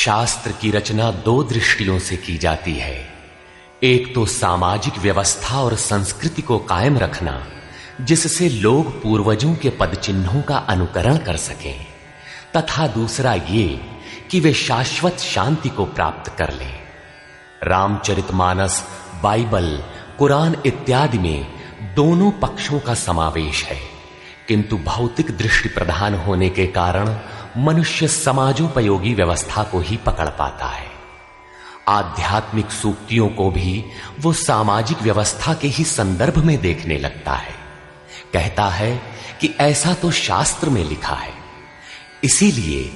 शास्त्र की रचना दो दृष्टियों से की जाती है। एक तो सामाजिक व्यवस्था और संस्कृति को कायम रखना, जिससे लोग पूर्वजों के पद चिन्हों का अनुकरण कर सकें, तथा दूसरा ये कि वे शाश्वत शांति को प्राप्त कर लें। रामचरितमानस, बाइबल, कुरान इत्यादि में दोनों पक्षों का समावेश है, किंतु भौतिक दृष्टि प्रधान होने के कारण मनुष्य समाजोपयोगी व्यवस्था को ही पकड़ पाता है। आध्यात्मिक सूक्तियों को भी वो सामाजिक व्यवस्था के ही संदर्भ में देखने लगता है। कहता है कि ऐसा तो शास्त्र में लिखा है। इसीलिए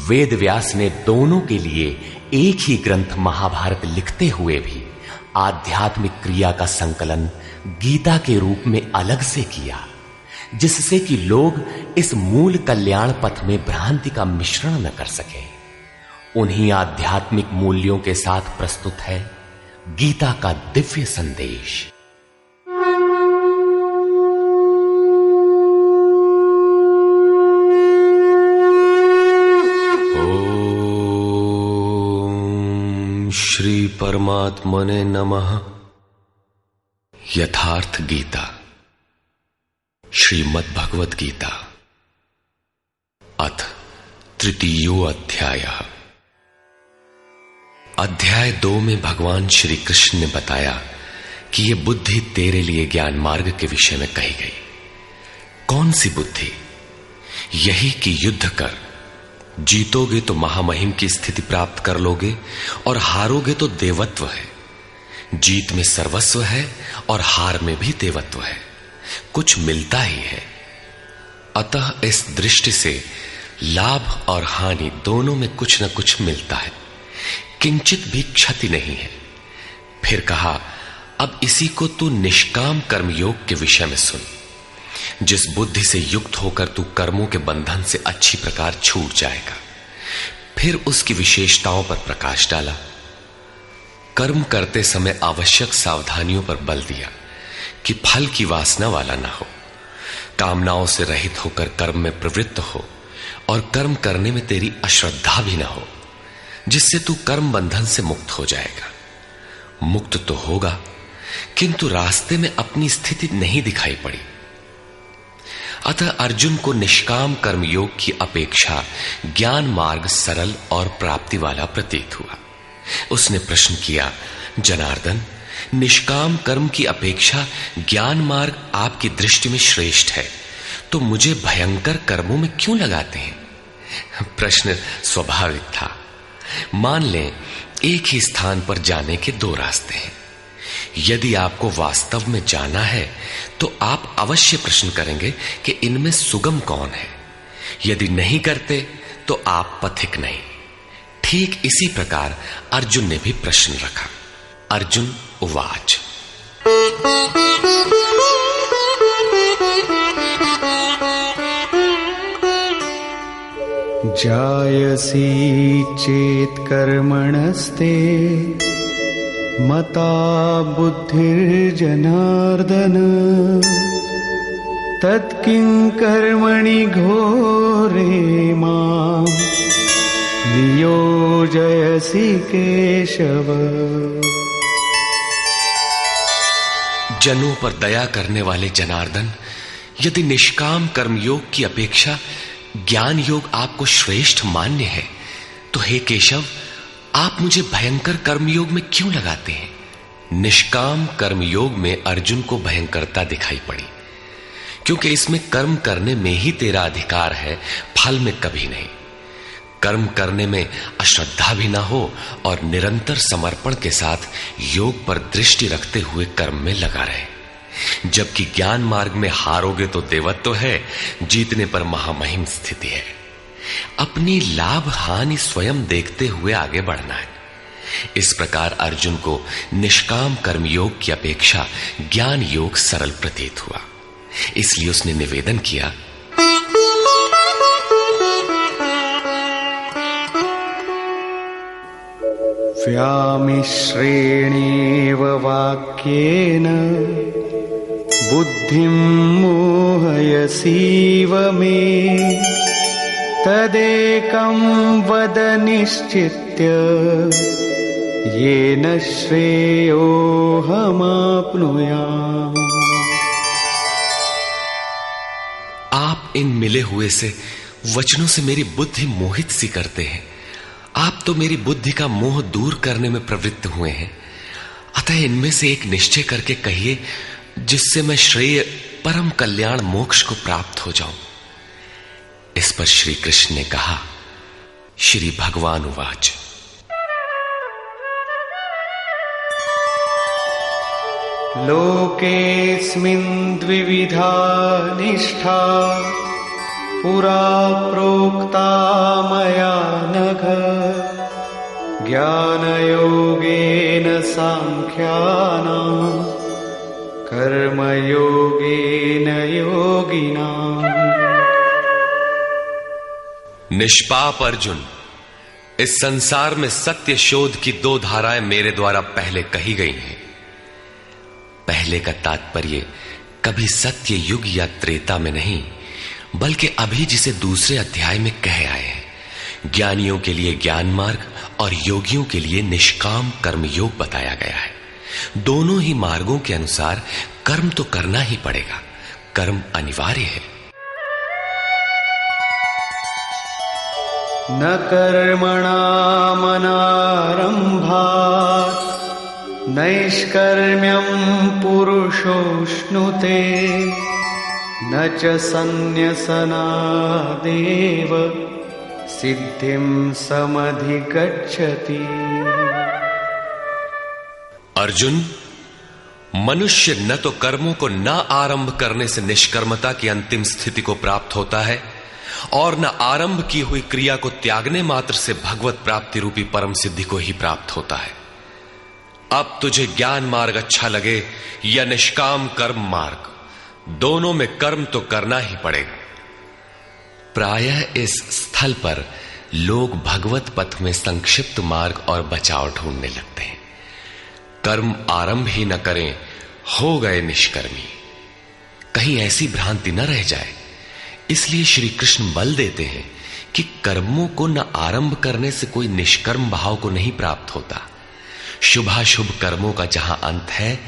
वेद व्यास ने दोनों के लिए एक ही ग्रंथ महाभारत लिखते हुए भी आध्यात्मिक क्रिया का संकलन गीता के रूप में अलग से किया, जिससे कि लोग इस मूल कल्याण पथ में भ्रांति का मिश्रण न कर सके। उन्हीं आध्यात्मिक मूल्यों के साथ प्रस्तुत है गीता का दिव्य संदेश। ओम श्री परमात्मने नमः। यथार्थ गीता, श्रीमद् भगवद गीता, अथ तृतीयो अध्यायः। अध्याय 2 में भगवान श्री कृष्ण ने बताया कि यह बुद्धि तेरे लिए ज्ञान मार्ग के विषय में कही गई। कौन सी बुद्धि? यही कि युद्ध कर, जीतोगे तो महामहिम की स्थिति प्राप्त कर लोगे और हारोगे तो देवत्व है। जीत में सर्वस्व है और हार में भी देवत्व है, कुछ मिलता ही है। अतः इस दृष्टि से लाभ और हानि दोनों में कुछ न कुछ मिलता है, किंचित भी क्षति नहीं है। फिर कहा, अब इसी को तू निष्काम कर्मयोग के विषय में सुन, जिस बुद्धि से युक्त होकर तू कर्मों के बंधन से अच्छी प्रकार छूट जाएगा। फिर उसकी विशेषताओं पर प्रकाश डाला। कर्म करते समय आवश्यक सावधानियों पर बल दिया कि फल की वासना वाला ना हो, कामनाओं से रहित होकर कर्म में प्रवृत्त हो और कर्म करने में तेरी अश्रद्धा भी ना हो, जिससे तू कर्म बंधन से मुक्त हो जाएगा। मुक्त तो होगा, किंतु रास्ते में अपनी स्थिति नहीं दिखाई पड़ी। अतः अर्जुन को निष्काम कर्मयोग की अपेक्षा ज्ञान मार्ग सरल और प्राप्ति वाला प्रतीत हुआ। उसने प्रश्न किया, जनार्दन, निष्काम कर्म की अपेक्षा ज्ञान मार्ग आपकी दृष्टि में श्रेष्ठ है, तो मुझे भयंकर कर्मों में क्यों लगाते हैं? प्रश्न स्वाभाविक था। मान लें एक ही स्थान पर जाने के दो रास्ते हैं। यदि आपको वास्तव में जाना है तो आप अवश्य प्रश्न करेंगे कि इनमें सुगम कौन है। यदि नहीं करते तो आप पथिक नहीं। ठीक इसी प्रकार अर्जुन ने भी प्रश्न रखा। अर्जुन उवाच, जायसी चेत कर्मणस्ते मता बुद्धिर्जनार्दन तत्किं कर्मणि घोरे मां नियोजयसि केशव। जनों पर दया करने वाले जनार्दन, यदि निष्काम कर्मयोग की अपेक्षा ज्ञान योग आपको श्रेष्ठ मान्य है, तो हे केशव, आप मुझे भयंकर कर्मयोग में क्यों लगाते हैं? निष्काम कर्मयोग में अर्जुन को भयंकरता दिखाई पड़ी, क्योंकि इसमें कर्म करने में ही तेरा अधिकार है, फल में कभी नहीं। कर्म करने में अश्रद्धा भी ना हो और निरंतर समर्पण के साथ योग पर दृष्टि रखते हुए कर्म में लगा रहे। जबकि ज्ञान मार्ग में हारोगे तो देवत्व है, जीतने पर महामहिम स्थिति है। अपनी लाभ हानि स्वयं देखते हुए आगे बढ़ना है। इस प्रकार अर्जुन को निष्काम कर्मयोग की अपेक्षा ज्ञान योग सरल प्रतीत हुआ। इसलिए उसने निवेदन किया, व्यामिश्रेणेव वाक्येन बुद्धिं मोहयसीव मे तदेकं वद निश्चित्य निश्चित्य येन श्रेयोऽहमाप्नुयाम्। आप इन मिले हुए से वचनों से मेरी बुद्धि मोहित सी करते हैं। आप तो मेरी बुद्धि का मोह दूर करने में प्रवृत्त हुए हैं। अतः इनमें से एक निश्चय करके कहिए जिससे मैं श्रेय परम कल्याण मोक्ष को प्राप्त हो जाऊं। इस पर श्री कृष्ण ने कहा, श्री भगवान उवाच, लोकेऽस्मिन् द्विविधा निष्ठा पुरा प्रोक्ता मया नघ। ज्ञानयोगेन सांख्यानां कर्मयोगेन योगिनाम्। निष्पाप अर्जुन, इस संसार में सत्य शोध की दो धाराएं मेरे द्वारा पहले कही गई हैं। पहले का तात्पर्य कभी सत्य युग या त्रेता में नहीं, बल्कि अभी जिसे दूसरे अध्याय में कहे आए हैं। ज्ञानियों के लिए ज्ञान मार्ग और योगियों के लिए निष्काम कर्म योग बताया गया है। दोनों ही मार्गों के अनुसार कर्म तो करना ही पड़ेगा, कर्म अनिवार्य है। न कर्मणामनारम्भात् नैष्कर्म्यं पुरुषोऽश्नुते न च सन्न्यसनादेव सिद्धिं समधिगच्छति। अर्जुन, मनुष्य न तो कर्मों को न आरंभ करने से निष्कर्मता की अंतिम स्थिति को प्राप्त होता है और न आरंभ की हुई क्रिया को त्यागने मात्र से भगवत प्राप्ति रूपी परम सिद्धि को ही प्राप्त होता है। अब तुझे ज्ञान मार्ग अच्छा लगे या निष्काम कर्म मार्ग, दोनों में कर्म तो करना ही पड़ेगा। प्रायः इस स्थल पर लोग भगवत पथ में संक्षिप्त मार्ग और बचाव ढूंढने लगते हैं। कर्म आरंभ ही न करें, हो गए निष्कर्मी। कहीं ऐसी भ्रांति न रह जाए, इसलिए श्री कृष्ण बल देते हैं कि कर्मों को न आरंभ करने से कोई निष्कर्म भाव को नहीं प्राप्त होता। शुभाशुभ कर्मों का जहां अंत है,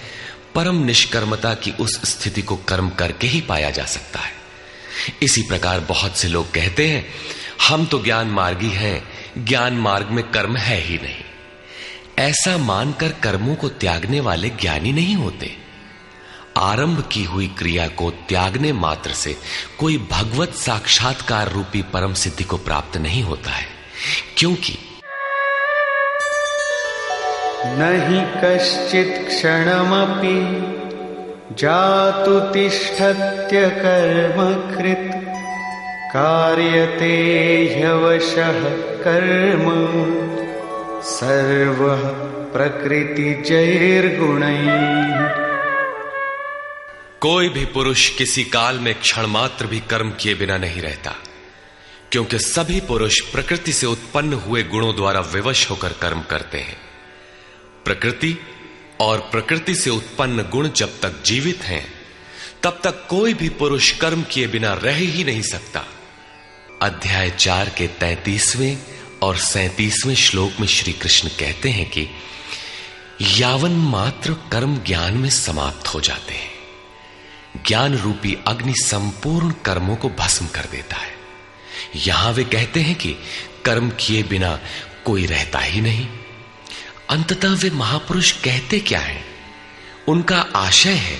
परम निष्कर्मता की उस स्थिति को कर्म करके ही पाया जा सकता है। इसी प्रकार बहुत से लोग कहते हैं, हम तो ज्ञान मार्गी हैं, ज्ञान मार्ग में कर्म है ही नहीं। ऐसा मानकर कर्मों को त्यागने वाले ज्ञानी नहीं होते। आरंभ की हुई क्रिया को त्यागने मात्र से कोई भगवत साक्षात्कार रूपी परम सिद्धि को प्राप्त नहीं होता है, क्योंकि नहि कश्चित् क्षणमपि जातु तिष्ठत्य कर्मकृत् कार्यते ह्यवशः कर्म सर्वः प्रकृतिजैर्गुणैः। कोई भी पुरुष किसी काल में क्षण मात्र भी कर्म किए बिना नहीं रहता, क्योंकि सभी पुरुष प्रकृति से उत्पन्न हुए गुणों द्वारा विवश होकर कर्म करते हैं। प्रकृति और प्रकृति से उत्पन्न गुण जब तक जीवित हैं, तब तक कोई भी पुरुष कर्म किए बिना रह ही नहीं सकता। अध्याय 4 के 33वें और 37वें श्लोक में श्री कृष्ण कहते हैं कि यावन मात्र कर्म ज्ञान में समाप्त हो जाते हैं। ज्ञान रूपी अग्नि संपूर्ण कर्मों को भस्म कर देता है। यहां वे कहते हैं कि कर्म किए बिना कोई रहता ही नहीं। अंततः वे महापुरुष कहते क्या हैं? उनका आशय है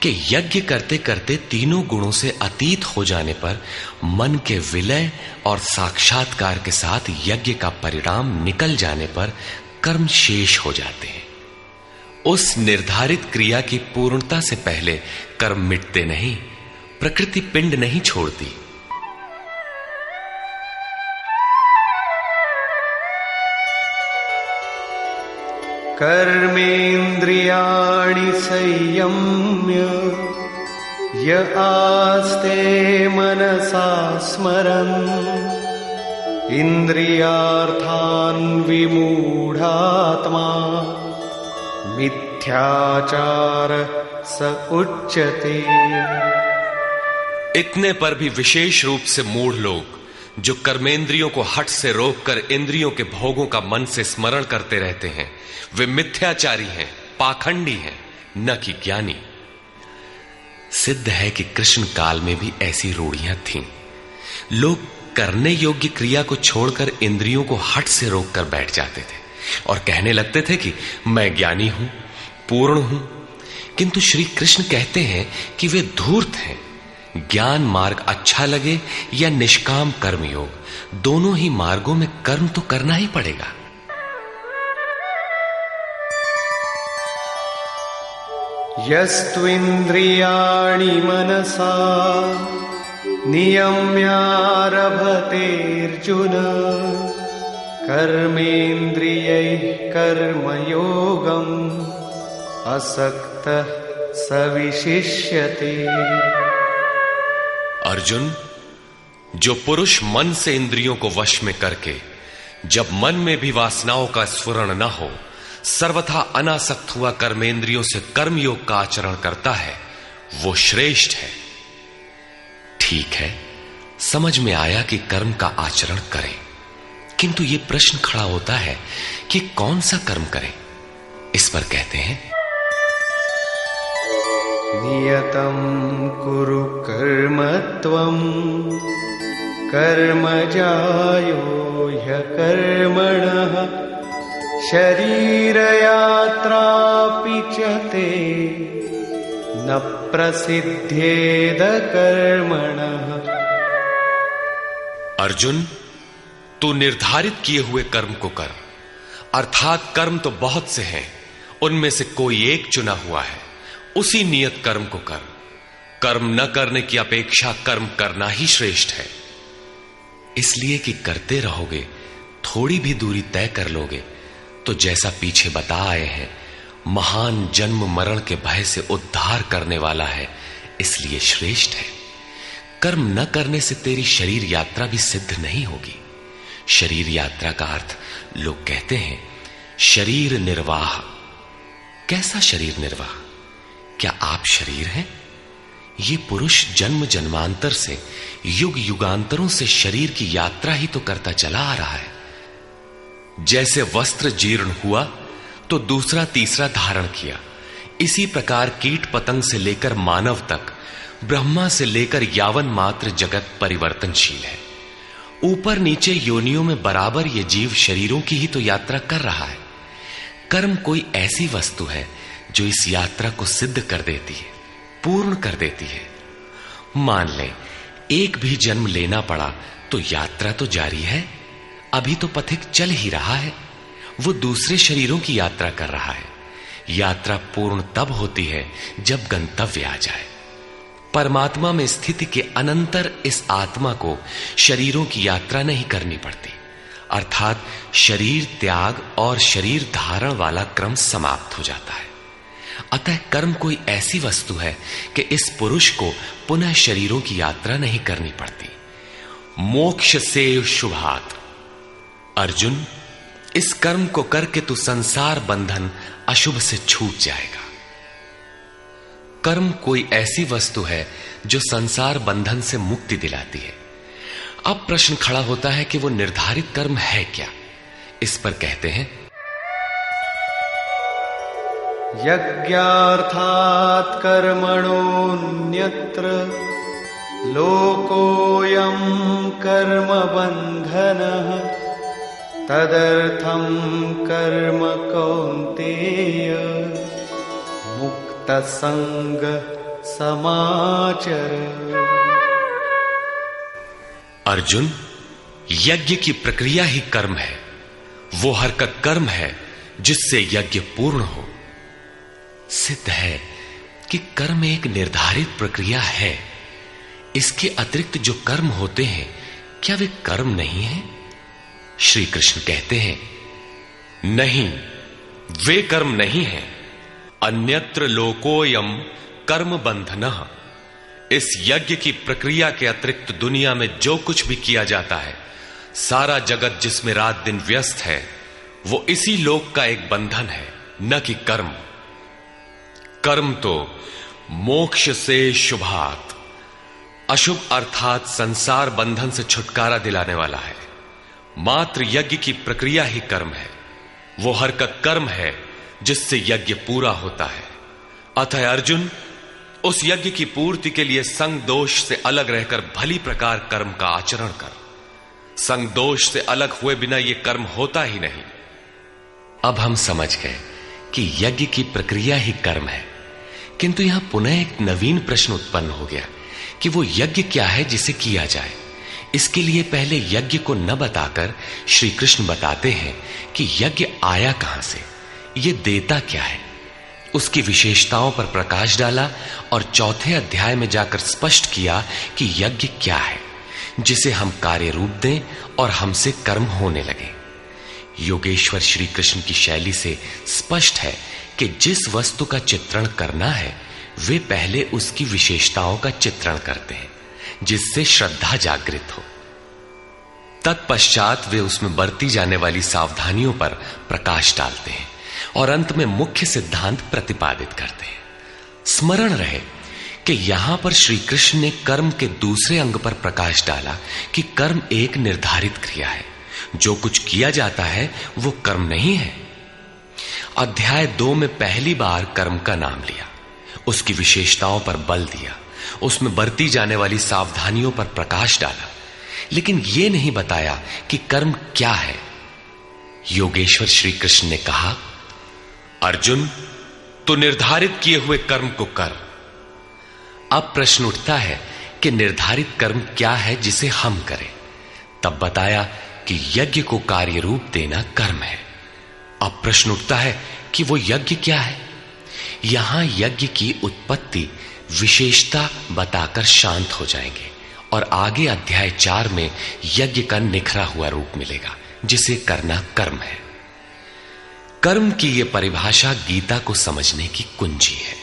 कि यज्ञ करते करते तीनों गुणों से अतीत हो जाने पर मन के विलय और साक्षात्कार के साथ यज्ञ का परिणाम निकल जाने पर कर्म शेष हो जाते हैं। उस निर्धारित क्रिया की पूर्णता से पहले कर्म मिटते नहीं, प्रकृति पिंड नहीं छोड़ती। कर्मेन्द्रियाणि संयम्य य आस्ते मनसा स्मरन् इन्द्रियार्थान् विमूढात्मा मिथ्याचार स उच्यते। इतने पर भी विशेष रूप से मूढ़ लोग जो कर्मेंद्रियों को हठ से रोककर इंद्रियों के भोगों का मन से स्मरण करते रहते हैं, वे मिथ्याचारी हैं, पाखंडी हैं, न कि ज्ञानी। सिद्ध है कि कृष्ण काल में भी ऐसी रूढ़ियां थीं। लोग करने योग्य क्रिया को छोड़कर इंद्रियों को हठ से रोककर बैठ जाते थे और कहने लगते थे कि मैं ज्ञानी हूं, पूर्ण हूं। किंतु श्री कृष्ण कहते हैं कि वे धूर्त हैं। ज्ञान मार्ग अच्छा लगे या निष्काम कर्म योग, दोनों ही मार्गों में कर्म तो करना ही पड़ेगा। यस्त्विन्द्रियाणि मनसा नियम्यारभतेऽर्जुन कर्मेन्द्रियैः कर्मयोगम् असक्तः स विशिष्यते। अर्जुन, जो पुरुष मन से इंद्रियों को वश में करके जब मन में भी वासनाओं का स्फुरण न हो सर्वथा अनासक्त हुआ कर्मेंद्रियों से कर्मयोग का आचरण करता है, वो श्रेष्ठ है। ठीक है, समझ में आया कि कर्म का आचरण करें, किंतु यह प्रश्न खड़ा होता है कि कौन सा कर्म करें। इस पर कहते हैं, नियतं कुरु कर्म त्वं कर्मजायो ह्यकर्मणः शरीरयात्रापि च ते न प्रसिद्धेद कर्मणः। अर्जुन, तू निर्धारित किए हुए कर्म को कर, अर्थात कर्म तो बहुत से हैं, उनमें से कोई एक चुना हुआ है, उसी नियत कर्म को कर। कर्म न करने की अपेक्षा कर्म करना ही श्रेष्ठ है। इसलिए कि करते रहोगे, थोड़ी भी दूरी तय कर लोगे तो जैसा पीछे बता आए हैं, महान जन्म मरण के भय से उद्धार करने वाला है, इसलिए श्रेष्ठ है। कर्म न करने से तेरी शरीर यात्रा भी सिद्ध नहीं होगी। शरीर यात्रा का अर्थ लोग कहते हैं शरीर निर्वाह। कैसा शरीर निर्वाह? क्या आप शरीर हैं? ये पुरुष जन्म जन्मांतर से, युग युगांतरों से शरीर की यात्रा ही तो करता चला आ रहा है। जैसे वस्त्र जीर्ण हुआ तो दूसरा तीसरा धारण किया, इसी प्रकार कीट पतंग से लेकर मानव तक, ब्रह्मा से लेकर यावन मात्र जगत परिवर्तनशील है। ऊपर नीचे योनियों में बराबर ये जीव शरीरों की ही तो यात्रा कर रहा है। कर्म कोई ऐसी वस्तु है जो इस यात्रा को सिद्ध कर देती है, पूर्ण कर देती है। मान लें एक भी जन्म लेना पड़ा तो यात्रा तो जारी है, अभी तो पथिक चल ही रहा है, वो दूसरे शरीरों की यात्रा कर रहा है। यात्रा पूर्ण तब होती है जब गंतव्य आ जाए। परमात्मा में स्थिति के अनंतर इस आत्मा को शरीरों की यात्रा नहीं करनी पड़ती, अर्थात शरीर त्याग और शरीर धारण वाला क्रम समाप्त हो जाता है। अतः कर्म कोई ऐसी वस्तु है कि इस पुरुष को पुनः शरीरों की यात्रा नहीं करनी पड़ती। मोक्ष से शुभात। अर्जुन, इस कर्म को करके तू संसार बंधन अशुभ से छूट जाएगा। कर्म कोई ऐसी वस्तु है जो संसार बंधन से मुक्ति दिलाती है। अब प्रश्न खड़ा होता है कि वो निर्धारित कर्म है क्या। इस पर कहते हैं, यज्ञार्थात् कर्मणोऽन्यत्र लोकोऽयं कर्म बन्धनः तदर्थं कर्म कौन्तेय मुक्तसंग समाचर। अर्जुन, यज्ञ की प्रक्रिया ही कर्म है। वो हरकत कर्म है जिससे यज्ञ पूर्ण हो। सिद्ध है कि कर्म एक निर्धारित प्रक्रिया है। इसके अतिरिक्त जो कर्म होते हैं, क्या वे कर्म नहीं है? श्री कृष्ण कहते हैं, नहीं, वे कर्म नहीं है। अन्यत्र लोकोयम कर्म बंधनः। इस यज्ञ की प्रक्रिया के अतिरिक्त दुनिया में जो कुछ भी किया जाता है, सारा जगत जिसमें रात दिन व्यस्त है, वो इसी लोक का एक बंधन है, न कि कर्म। कर्म तो मोक्ष से शुभात, अशुभ अर्थात संसार बंधन से छुटकारा दिलाने वाला है। मात्र यज्ञ की प्रक्रिया ही कर्म है। वो हरकत कर्म है जिससे यज्ञ पूरा होता है। अतः अर्जुन, उस यज्ञ की पूर्ति के लिए संग दोष से अलग रहकर भली प्रकार कर्म का आचरण कर। संग दोष से अलग हुए बिना यह कर्म होता ही नहीं। अब हम समझ गए कि यज्ञ की प्रक्रिया ही कर्म है, किंतु यहां पुनः एक नवीन प्रश्न उत्पन्न हो गया कि वो यज्ञ क्या है जिसे किया जाए। इसके लिए पहले यज्ञ को न बताकर श्री कृष्ण बताते हैं कि यज्ञ आया कहां से, ये देता क्या है। उसकी विशेषताओं पर प्रकाश डाला और चौथे अध्याय में जाकर स्पष्ट किया कि यज्ञ क्या है जिसे हम कार्य रूप दें और हमसे कर्म होने लगे। योगेश्वर श्री कृष्ण की शैली से स्पष्ट है कि जिस वस्तु का चित्रण करना है वे पहले उसकी विशेषताओं का चित्रण करते हैं जिससे श्रद्धा जागृत हो। तत्पश्चात वे उसमें बरती जाने वाली सावधानियों पर प्रकाश डालते हैं और अंत में मुख्य सिद्धांत प्रतिपादित करते हैं। स्मरण रहे कि यहां पर श्री कृष्ण ने कर्म के दूसरे अंग पर प्रकाश डाला कि कर्म एक निर्धारित क्रिया है। जो कुछ किया जाता है वो कर्म नहीं है। अध्याय 2 में पहली बार कर्म का नाम लिया, उसकी विशेषताओं पर बल दिया, उसमें बरती जाने वाली सावधानियों पर प्रकाश डाला, लेकिन यह नहीं बताया कि कर्म क्या है। योगेश्वर श्री कृष्ण ने कहा, अर्जुन, तो निर्धारित किए हुए कर्म को कर। अब प्रश्न उठता है कि निर्धारित कर्म क्या है जिसे हम करें। तब बताया कि यज्ञ को कार्य रूप देना कर्म है। अब प्रश्न उठता है कि वो यज्ञ क्या है। यहां यज्ञ की उत्पत्ति विशेषता बताकर शांत हो जाएंगे और आगे अध्याय 4 में यज्ञ का निखरा हुआ रूप मिलेगा जिसे करना कर्म है। कर्म की यह परिभाषा गीता को समझने की कुंजी है।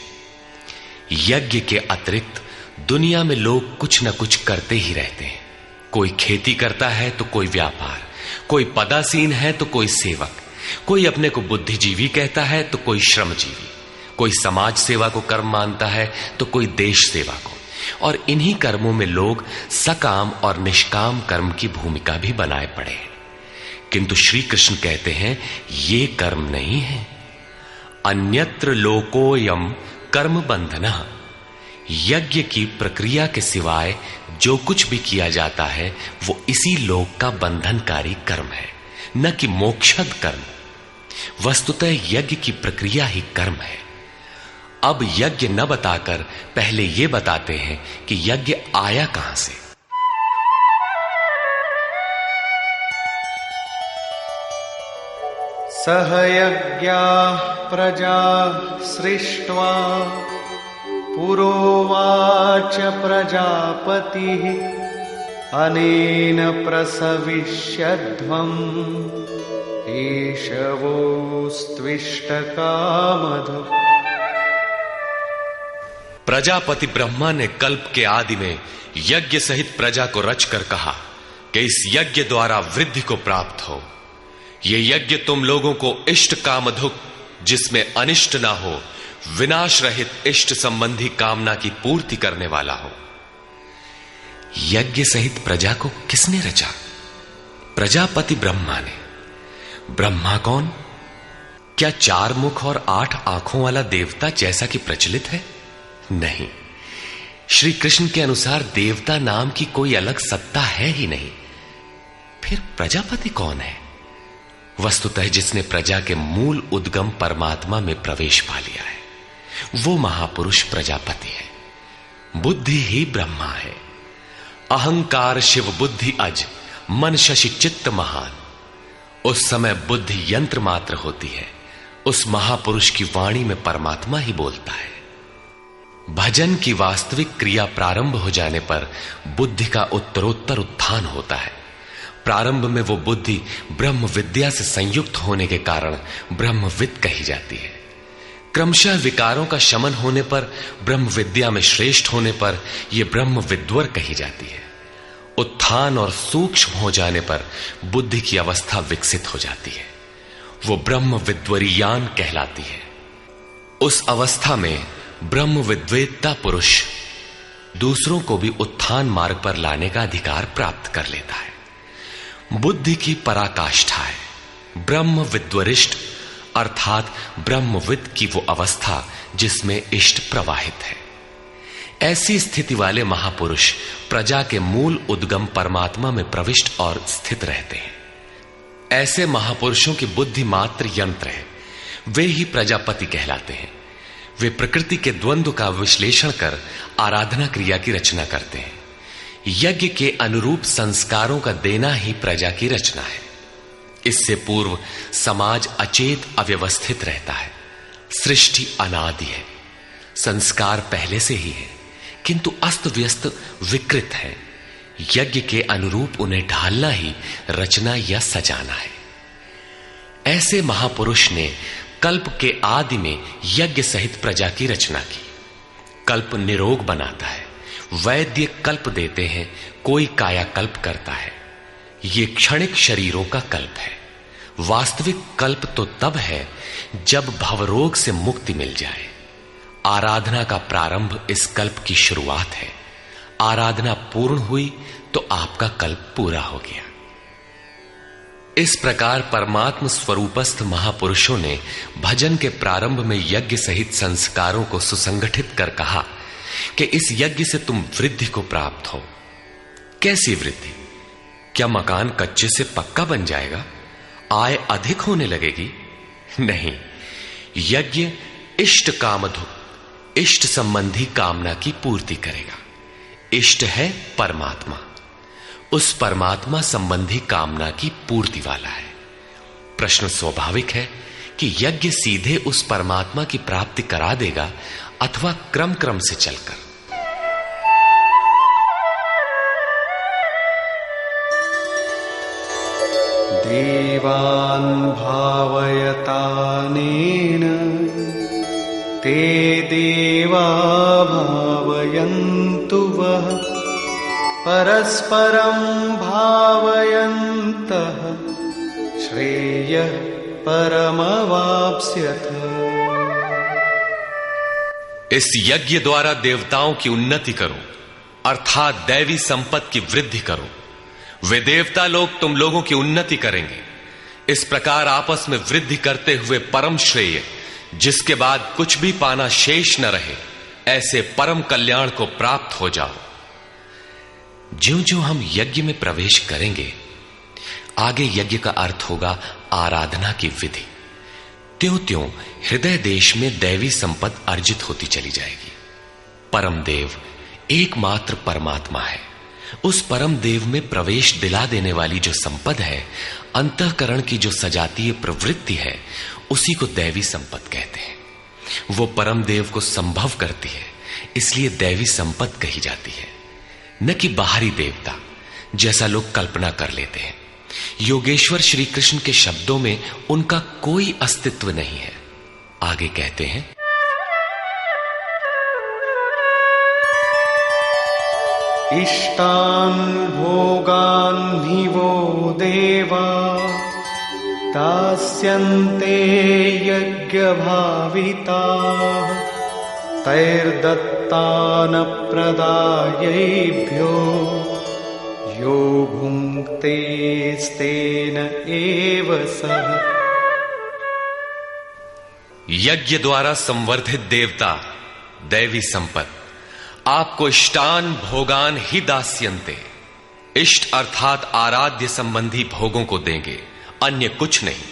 यज्ञ के अतिरिक्त दुनिया में लोग कुछ न कुछ करते ही रहते हैं। कोई खेती करता है तो कोई व्यापार, कोई पदासीन है तो कोई सेवक, कोई अपने को बुद्धिजीवी कहता है तो कोई श्रमजीवी, कोई समाज सेवा को कर्म मानता है तो कोई देश सेवा को। और इन्हीं कर्मों में लोग सकाम और निष्काम कर्म की भूमिका भी बनाए पड़े हैं। किंतु श्री कृष्ण कहते हैं ये कर्म नहीं है। अन्यत्र लोकोयम कर्म बंधनः। यज्ञ की प्रक्रिया के सिवाय जो कुछ भी किया जाता है वो इसी लोक का बंधनकारी कर्म है, न कि मोक्षद कर्म। वस्तुतः यज्ञ की प्रक्रिया ही कर्म है। अब यज्ञ न बताकर पहले यह बताते हैं कि यज्ञ आया कहां से। सह यज्ञाः प्रजा सृष्ट्वा पुरोवाच प्रजापतिः अनेन प्रसविष्यध्वम् एषवोस्त्विष्टकामधुक्। प्रजापति ब्रह्मा ने कल्प के आदि में यज्ञ सहित प्रजा को रचकर कहा कि इस यज्ञ द्वारा वृद्धि को प्राप्त हो। ये यज्ञ तुम लोगों को इष्ट कामधुक, जिसमें अनिष्ट ना हो, विनाश रहित इष्ट संबंधी कामना की पूर्ति करने वाला हो। यज्ञ सहित प्रजा को किसने रचा? प्रजापति ब्रह्मा ने। ब्रह्मा कौन? क्या 4 मुख और 8 आंखों वाला देवता जैसा कि प्रचलित है? नहीं। श्री कृष्ण के अनुसार देवता नाम की कोई अलग सत्ता है ही नहीं। फिर प्रजापति कौन है? वस्तुतः जिसने प्रजा के मूल उद्गम परमात्मा में प्रवेश पा लिया है वो महापुरुष प्रजापति है। बुद्धि ही ब्रह्मा है। अहंकार शिव बुद्धि अज, मन शशि चित्त महान। उस समय बुद्धि यंत्र मात्र होती है। उस महापुरुष की वाणी में परमात्मा ही बोलता है। भजन की वास्तविक क्रिया प्रारंभ हो जाने पर बुद्धि का उत्तरोत्तर उत्थान होता है। प्रारंभ में वो बुद्धि ब्रह्म विद्या से संयुक्त होने के कारण ब्रह्मविद कही जाती है। क्रमशः विकारों का शमन होने पर, ब्रह्म विद्या में श्रेष्ठ होने पर यह ब्रह्म विद्वर कही जाती है। उत्थान और सूक्ष्म हो जाने पर बुद्धि की अवस्था विकसित हो जाती है। वो ब्रह्म विद्वरीयान कहलाती है। उस अवस्था में ब्रह्म विद्वेत्ता पुरुष दूसरों को भी उत्थान मार्ग पर लाने का अधिकार प्राप्त कर लेता है। बुद्धि की पराकाष्ठा है ब्रह्म विद्वरिष्ट, अर्थात ब्रह्मविद की वो अवस्था जिसमें इष्ट प्रवाहित है। ऐसी स्थिति वाले महापुरुष प्रजा के मूल उद्गम परमात्मा में प्रविष्ट और स्थित रहते हैं। ऐसे महापुरुषों की बुद्धि मात्र यंत्र है, वे ही प्रजापति कहलाते हैं। वे प्रकृति के द्वंद्व का विश्लेषण कर आराधना क्रिया की रचना करते हैं। यज्ञ के अनुरूप संस्कारों का देना ही प्रजा की रचना है। इससे पूर्व समाज अचेत अव्यवस्थित रहता है। सृष्टि अनादि है, संस्कार पहले से ही है, किंतु अस्त व्यस्त विकृत है। यज्ञ के अनुरूप उन्हें ढालना ही रचना या सजाना है। ऐसे महापुरुष ने कल्प के आदि में यज्ञ सहित प्रजा की रचना की। कल्प निरोग बनाता है, वैद्य कल्प देते हैं, कोई कायाकल्प करता है। ये क्षणिक शरीरों का कल्प है। वास्तविक कल्प तो तब है जब भवरोग से मुक्ति मिल जाए। आराधना का प्रारंभ इस कल्प की शुरुआत है। आराधना पूर्ण हुई तो आपका कल्प पूरा हो गया। इस प्रकार परमात्म स्वरूपस्थ महापुरुषों ने भजन के प्रारंभ में यज्ञ सहित संस्कारों को सुसंगठित कर कहा कि इस यज्ञ से तुम वृद्धि को प्राप्त हो। कैसी वृद्धि? क्या मकान कच्चे से पक्का बन जाएगा? आय अधिक होने लगेगी? नहीं, यज्ञ इष्ट कामधुक, इष्ट संबंधी कामना की पूर्ति करेगा। इष्ट है परमात्मा, उस परमात्मा संबंधी कामना की पूर्ति वाला है। प्रश्न स्वाभाविक है कि यज्ञ सीधे उस परमात्मा की प्राप्ति करा देगा अथवा क्रम क्रम से चलकर। देवान् भावयतानेन ते देवा भावयन्तु वः परस्परं भावयन्तः श्रेयः परमवाप्स्यथ। इस यज्ञ द्वारा देवताओं की उन्नति करो, अर्थात दैवी संपत्ति की वृद्धि करो। वे देवता लोग तुम लोगों की उन्नति करेंगे। इस प्रकार आपस में वृद्धि करते हुए परम श्रेय, जिसके बाद कुछ भी पाना शेष न रहे, ऐसे परम कल्याण को प्राप्त हो जाओ। ज्यों ज्यों हम यज्ञ में प्रवेश करेंगे, आगे यज्ञ का अर्थ होगा आराधना की विधि। त्यों त्यों हृदय देश में दैवी संपत्ति अर्जित होती चली जाएगी। परम देव एकमात्र परमात्मा है। उस परम देव में प्रवेश दिला देने वाली जो संपद है, अंतःकरण की जो सजातीय प्रवृत्ति है, उसी को दैवी संपत्ति कहते हैं। वो परम देव को संभव करती है, इसलिए दैवी संपत्ति कही जाती है, न कि बाहरी देवता जैसा लोग कल्पना कर लेते हैं। योगेश्वर श्री कृष्ण के शब्दों में उनका कोई अस्तित्व नहीं है। आगे कहते हैं, इष्टान् भोगान् हि वो देवा दास्यन्ते यज्ञभाविताः तैर्दत्तान् प्रदायैभ्यो यो भुङ्क्ते स्तेन एव सः। यज्ञ द्वारा संवर्धित देवता दैवी संपत्ति आपको इष्टान भोगान ही दास्यन्ते, इष्ट अर्थात आराध्य संबंधी भोगों को देंगे, अन्य कुछ नहीं।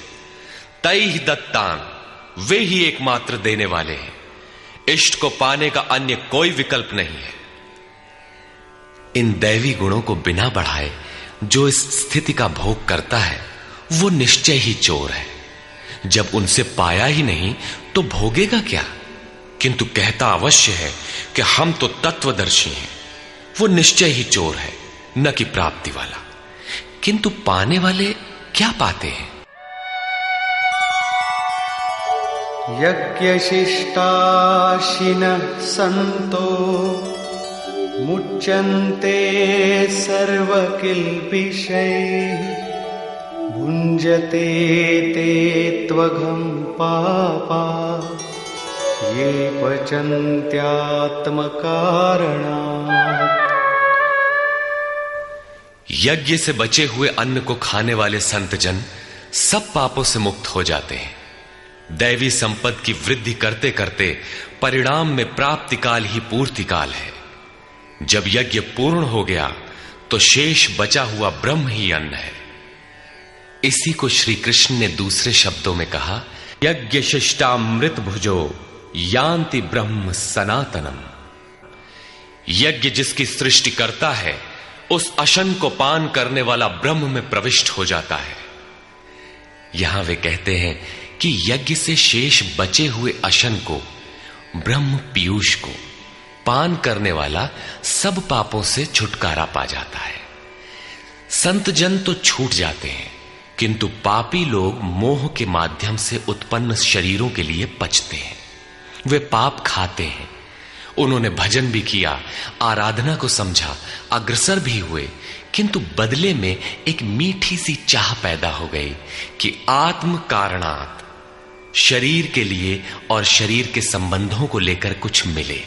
तैहि दत्तान, वे ही एकमात्र देने वाले हैं। इष्ट को पाने का अन्य कोई विकल्प नहीं है। इन दैवी गुणों को बिना बढ़ाए जो इस स्थिति का भोग करता है, वो निश्चय ही चोर है। जब उनसे पाया ही नहीं तो भोगेगा क्या? किंतु कहता अवश्य है कि हम तो तत्वदर्शी हैं। वो निश्चय ही चोर है, न कि प्राप्ति वाला। किंतु पाने वाले क्या पाते हैं? यज्ञशिष्टाशिनः सन्तो मुच्यन्ते सर्वकिल्बिषैः भुञ्जते ते त्वघं पापा ये पचन्त्यात्मकारणात्। यज्ञ से बचे हुए अन्न को खाने वाले संतजन सब पापों से मुक्त हो जाते हैं। दैवी संपत्ति की वृद्धि करते करते परिणाम में प्राप्ति काल ही पूर्ति काल है। जब यज्ञ पूर्ण हो गया तो शेष बचा हुआ ब्रह्म ही अन्न है। इसी को श्री कृष्ण ने दूसरे शब्दों में कहा, यज्ञ शिष्टामृत भुजो यान्ति ब्रह्म सनातनम। यज्ञ जिसकी सृष्टि करता है उस अशन को पान करने वाला ब्रह्म में प्रविष्ट हो जाता है। यहां वे कहते हैं कि यज्ञ से शेष बचे हुए अशन को, ब्रह्म पीयूष को पान करने वाला सब पापों से छुटकारा पा जाता है। संत जन तो छूट जाते हैं, किंतु पापी लोग मोह के माध्यम से उत्पन्न शरीरों के लिए पचते हैं। वे पाप खाते हैं। उन्होंने भजन भी किया, आराधना को समझा, अग्रसर भी हुए, किंतु बदले में एक मीठी सी चाह पैदा हो गई कि आत्म कारणात्, शरीर के लिए और शरीर के संबंधों को लेकर कुछ मिले।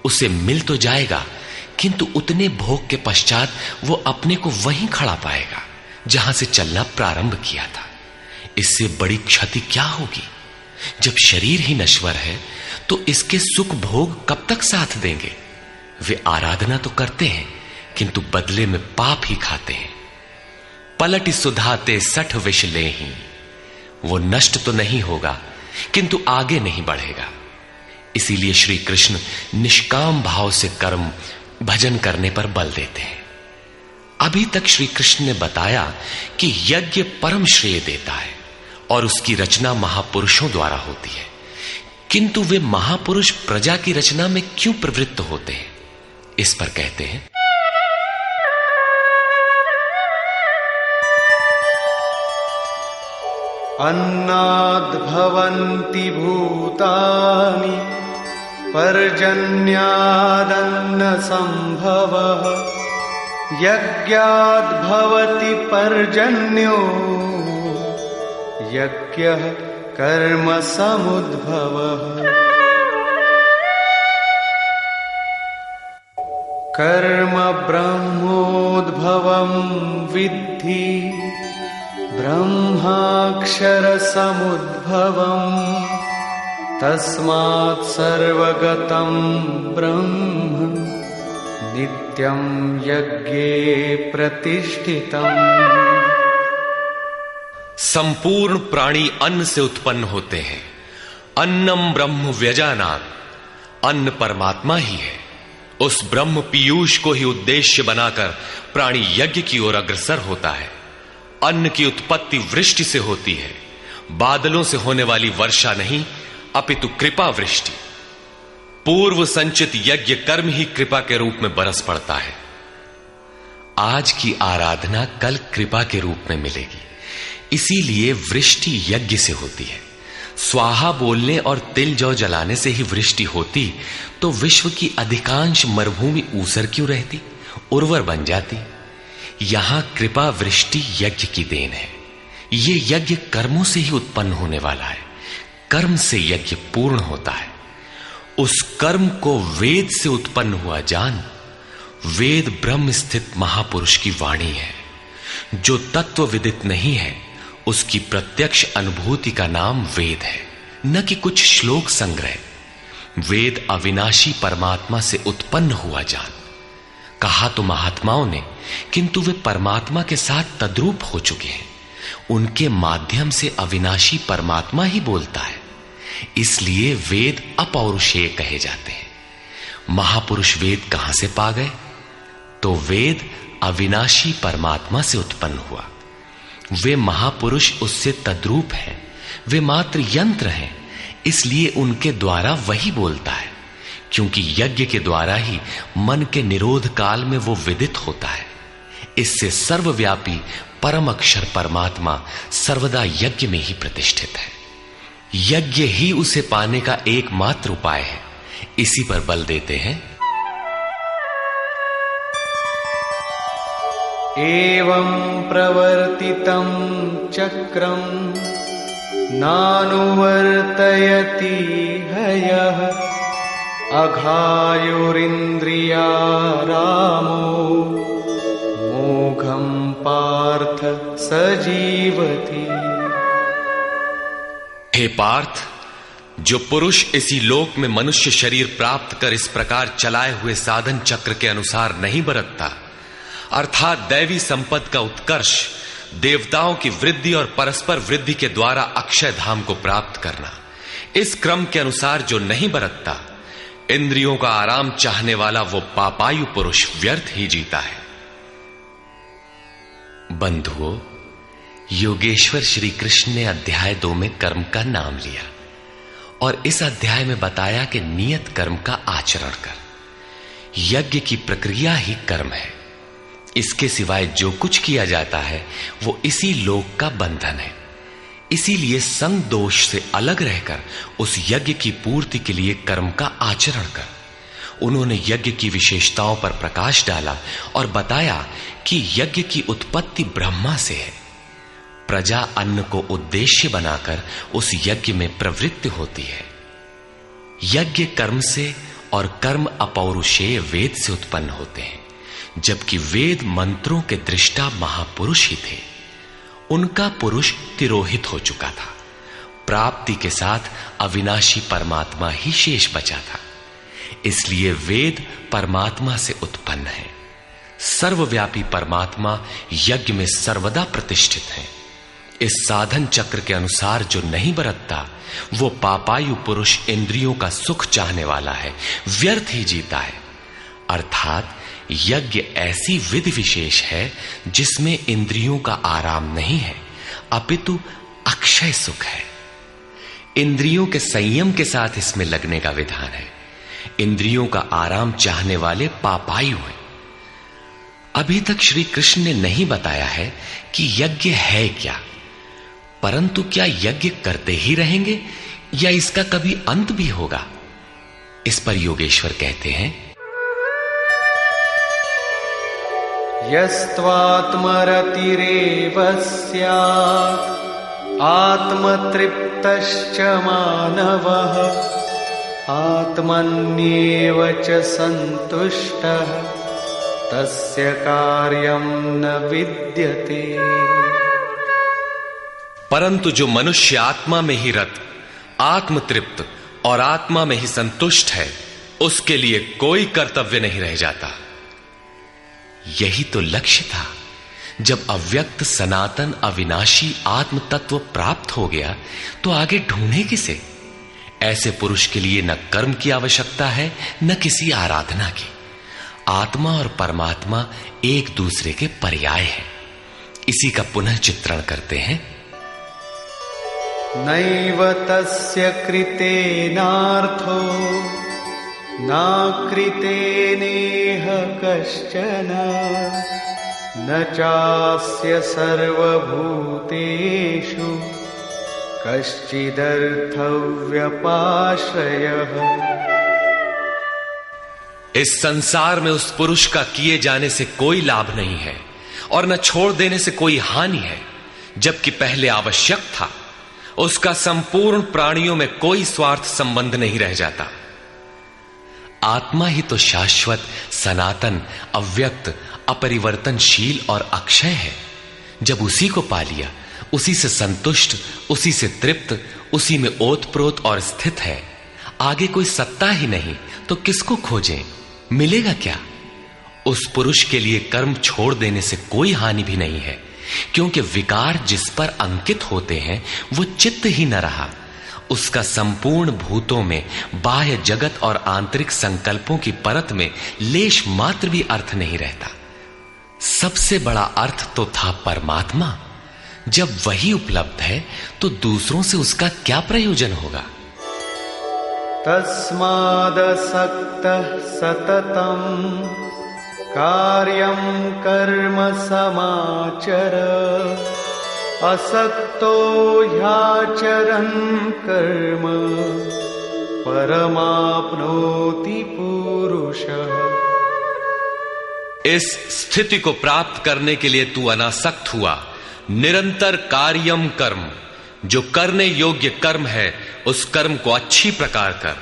उसे मिल तो जाएगा, किंतु उतने भोग के पश्चात वो अपने को वहीं खड़ा पाएगा जहां से चलना प्रारंभ किया था। इससे बड़ी क्षति क्या होगी? जब शरीर ही नश्वर है तो इसके सुख भोग कब तक साथ देंगे? वे आराधना तो करते हैं, किंतु बदले में पाप ही खाते हैं। पलटि सुधाते सठ विष लेहि, वो नष्ट तो नहीं होगा किंतु आगे नहीं बढ़ेगा। इसीलिए श्री कृष्ण निष्काम भाव से कर्म भजन करने पर बल देते हैं। अभी तक श्री कृष्ण ने बताया कि यज्ञ परम श्रेय देता है और उसकी रचना महापुरुषों द्वारा होती है, किंतु वे महापुरुष प्रजा की रचना में क्यों प्रवृत्त होते हैं? इस पर कहते हैं, अन्नाद् भवन्ति भूतानि पर्जन्यादन्न संभवः यज्ञाद् भवति पर्जन्यो यज्ञः कर्म समुद्भवः। कर्म ब्रह्मोद्भवं विद्धि ब्रह्माक्षर समुद्भवम् तस्मात् सर्वगतं ब्रह्म नित्यं यज्ञे प्रतिष्ठितम्। संपूर्ण प्राणी अन्न से उत्पन्न होते हैं। अन्नम ब्रह्म व्यजानात्, अन्न परमात्मा ही है। उस ब्रह्म पीयूष को ही उद्देश्य बनाकर प्राणी यज्ञ की ओर अग्रसर होता है। अन्न की उत्पत्ति वृष्टि से होती है, बादलों से होने वाली वर्षा नहीं, अपितु कृपा वृष्टि। पूर्व संचित यज्ञ कर्म ही कृपा के रूप में बरस पड़ता है। आज की आराधना कल कृपा के रूप में मिलेगी। इसीलिए वृष्टि यज्ञ से होती है। स्वाहा बोलने और तिल जौ जलाने से ही वृष्टि होती तो विश्व की अधिकांश मरुभूमि ऊसर क्यों रहती, उर्वर बन जाती। यहां कृपा वृष्टि यज्ञ की देन है। ये यज्ञ कर्मों से ही उत्पन्न होने वाला है। कर्म से यज्ञ पूर्ण होता है। उस कर्म को वेद से उत्पन्न हुआ जान। वेद ब्रह्म स्थित महापुरुष की वाणी है। जो तत्व विदित नहीं है उसकी प्रत्यक्ष अनुभूति का नाम वेद है, न कि कुछ श्लोक संग्रह। वेद अविनाशी परमात्मा से उत्पन्न हुआ जान। कहा तो महात्माओं ने, किंतु वे परमात्मा के साथ तद्रूप हो चुके हैं। उनके माध्यम से अविनाशी परमात्मा ही बोलता है। इसलिए वेद अपौरुषेय कहे जाते हैं। महापुरुष वेद कहां से पा गए? तो वेद अविनाशी परमात्मा से उत्पन्न हुआ। वे महापुरुष उससे तद्रूप हैं। वे मात्र यंत्र हैं, इसलिए उनके द्वारा वही बोलता है, क्योंकि यज्ञ के द्वारा ही मन के निरोध काल में वो विदित होता है। इससे सर्वव्यापी परम अक्षर परमात्मा सर्वदा यज्ञ में ही प्रतिष्ठित है। यज्ञ ही उसे पाने का एकमात्र उपाय है। इसी पर बल देते हैं, एवं प्रवर्तितं चक्रम नानुवर्तयति हयः अघायुरिन्द्रियारामो मोघं पार्थ सजीवति। हे पार्थ, जो पुरुष इसी लोक में मनुष्य शरीर प्राप्त कर इस प्रकार चलाए हुए साधन चक्र के अनुसार नहीं बरतता, अर्थात दैवी संपत्ति का उत्कर्ष, देवताओं की वृद्धि और परस्पर वृद्धि के द्वारा अक्षय धाम को प्राप्त करना, इस क्रम के अनुसार जो नहीं बरतता, इंद्रियों का आराम चाहने वाला वो पापायु पुरुष व्यर्थ ही जीता है। बंधुओं, योगेश्वर श्री कृष्ण ने अध्याय 2 में कर्म का नाम लिया और इस अध्याय में बताया कि नियत कर्म का आचरण कर। यज्ञ की प्रक्रिया ही कर्म है। इसके सिवाय जो कुछ किया जाता है वो इसी लोक का बंधन है। इसीलिए संग दोष से अलग रहकर उस यज्ञ की पूर्ति के लिए कर्म का आचरण कर। उन्होंने यज्ञ की विशेषताओं पर प्रकाश डाला और बताया कि यज्ञ की उत्पत्ति ब्रह्मा से है। प्रजा अन्न को उद्देश्य बनाकर उस यज्ञ में प्रवृत्त होती है। यज्ञ कर्म से और कर्म अपौरुषेय वेद से उत्पन्न होते हैं, जबकि वेद मंत्रों के दृष्टा महापुरुष ही थे। उनका पुरुष तिरोहित हो चुका था। प्राप्ति के साथ अविनाशी परमात्मा ही शेष बचा था। इसलिए वेद परमात्मा से उत्पन्न है। सर्वव्यापी परमात्मा यज्ञ में सर्वदा प्रतिष्ठित है। इस साधन चक्र के अनुसार जो नहीं बरतता, वो पापायु पुरुष इंद्रियों का सुख चाहने वाला है, व्यर्थ ही जीता है। अर्थात यज्ञ ऐसी विधि विशेष है जिसमें इंद्रियों का आराम नहीं है, अपितु अक्षय सुख है। इंद्रियों के संयम के साथ इसमें लगने का विधान है। इंद्रियों का आराम चाहने वाले पापायु हैं। अभी तक श्री कृष्ण ने नहीं बताया है कि यज्ञ है क्या, परंतु क्या यज्ञ करते ही रहेंगे या इसका कभी अंत भी होगा? इस पर योगेश्वर कहते हैं, यस्त्वात्मरतिरेव स्यात् आत्मतृप्तश्च मानवः आत्मन्येव च सन्तुष्टः तस्य कार्यं न विद्यते। परंतु जो मनुष्य आत्मा में ही रत, आत्मतृप्त और आत्मा में ही संतुष्ट है, उसके लिए कोई कर्तव्य नहीं रह जाता। यही तो लक्ष्य था। जब अव्यक्त सनातन अविनाशी आत्म तत्व प्राप्त हो गया तो आगे ढूंढे किसे? ऐसे पुरुष के लिए न कर्म की आवश्यकता है न किसी आराधना की। आत्मा और परमात्मा एक दूसरे के पर्याय हैं। इसी का पुनः चित्रण करते हैं। नैव तस्य कृतेनार्थो नाकृतेनेह कश्चन न चास्य सर्वभूतेषु कश्चिदर्थव्यपाश्रयः। इस संसार में उस पुरुष का किए जाने से कोई लाभ नहीं है और न छोड़ देने से कोई हानि है। जबकि पहले आवश्यक था, उसका संपूर्ण प्राणियों में कोई स्वार्थ संबंध नहीं रह जाता। आत्मा ही तो शाश्वत, सनातन, अव्यक्त, अपरिवर्तनशील और अक्षय है। जब उसी को पा लिया, उसी से संतुष्ट, उसी से तृप्त, उसी में ओतप्रोत और स्थित है, आगे कोई सत्ता ही नहीं तो किसको खोजें? मिलेगा क्या? उस पुरुष के लिए कर्म छोड़ देने से कोई हानि भी नहीं है, क्योंकि विकार जिस पर अंकित होते हैं वो चित्त ही न रहा। उसका संपूर्ण भूतों में, बाह्य जगत और आंतरिक संकल्पों की परत में लेश मात्र भी अर्थ नहीं रहता। सबसे बड़ा अर्थ तो था परमात्मा। जब वही उपलब्ध है तो दूसरों से उसका क्या प्रयोजन होगा? तस्मादसक्तः सततं कार्यं कर्म समाचर असक्तो ह्याचरन् कर्म परमाप्नोति पुरुषः। इस स्थिति को प्राप्त करने के लिए तू अनासक्त हुआ। निरंतर कार्यम कर्म, जो करने योग्य कर्म है उस कर्म को अच्छी प्रकार कर,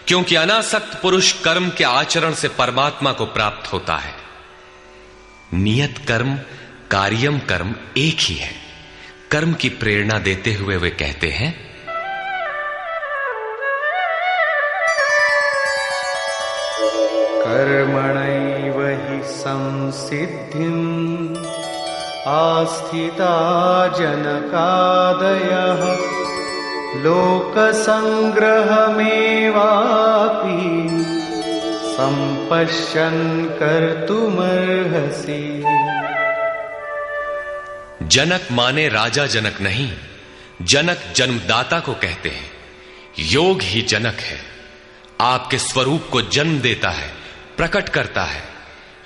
क्योंकि अनासक्त पुरुष कर्म के आचरण से परमात्मा को प्राप्त होता है। नियत कर्म कार्यम कर्म एक ही है। कर्म की प्रेरणा देते हुए वे कहते हैं, कर्मणैव हि संसिद्धिम् आस्थिता जनकादयः लोकसंग्रहमेवापि संपश्यन् कर्तुमर्हसि। जनक माने राजा जनक नहीं, जनक जन्मदाता को कहते हैं। योग ही जनक है, आपके स्वरूप को जन्म देता है, प्रकट करता है।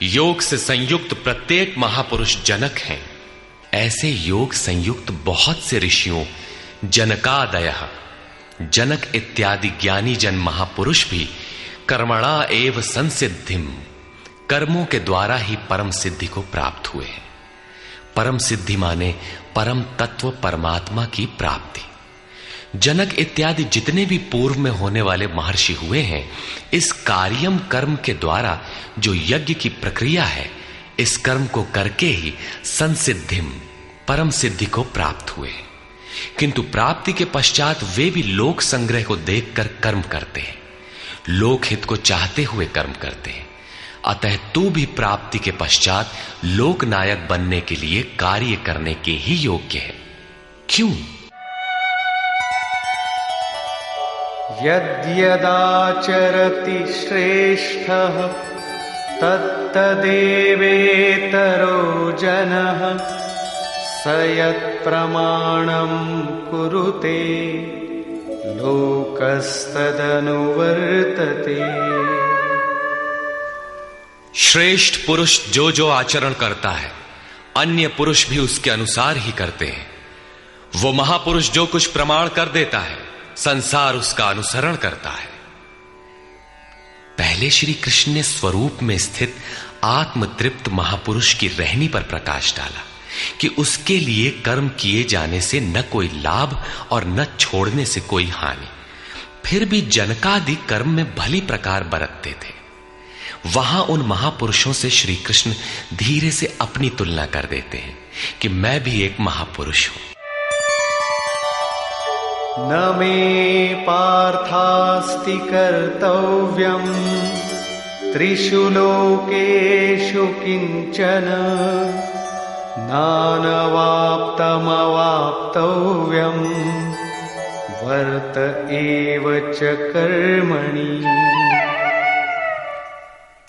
योग से संयुक्त प्रत्येक महापुरुष जनक हैं। ऐसे योग संयुक्त बहुत से ऋषियों जनकादयः, जनक इत्यादि ज्ञानी जन महापुरुष भी कर्मणा एव संसिद्धिम, कर्मों के द्वारा ही परम सिद्धि को प्राप्त हुए हैं। परम सिद्धि माने परम तत्व परमात्मा की प्राप्ति। जनक इत्यादि जितने भी पूर्व में होने वाले महर्षि हुए हैं, इस कार्यम कर्म के द्वारा जो यज्ञ की प्रक्रिया है, इस कर्म को करके ही संसिद्धिम परम सिद्धि को प्राप्त हुए। किंतु प्राप्ति के पश्चात वे भी लोक संग्रह को देखकर कर्म करते हैं, लोकहित को चाहते हुए कर्म करते हैं। अतः तू भी प्राप्ति के पश्चात लोकनायक बनने के लिए कार्य करने के ही योग्य है। क्यों? यद्यदाचरति श्रेष्ठः तत्तदेवेतरो जनः स यत्प्रमाणं कुरुते लोकस्तदनुवर्तते। श्रेष्ठ पुरुष जो जो आचरण करता है, अन्य पुरुष भी उसके अनुसार ही करते हैं। वो महापुरुष जो कुछ प्रमाण कर देता है, संसार उसका अनुसरण करता है। पहले श्री कृष्ण ने स्वरूप में स्थित आत्मतृप्त महापुरुष की रहनी पर प्रकाश डाला कि उसके लिए कर्म किए जाने से न कोई लाभ और न छोड़ने से कोई हानि। फिर भी जनकादि कर्म में भली प्रकार बरतते थे। वहां उन महापुरुषों से श्री कृष्ण धीरे से अपनी तुलना कर देते हैं कि मैं भी एक महापुरुष हूं। न मे पार्थास्ति कर्तव्यम् त्रिषु लोकेषु किंचन नानवाप्तमवाप्तव्यम् वर्त एव च कर्मणि।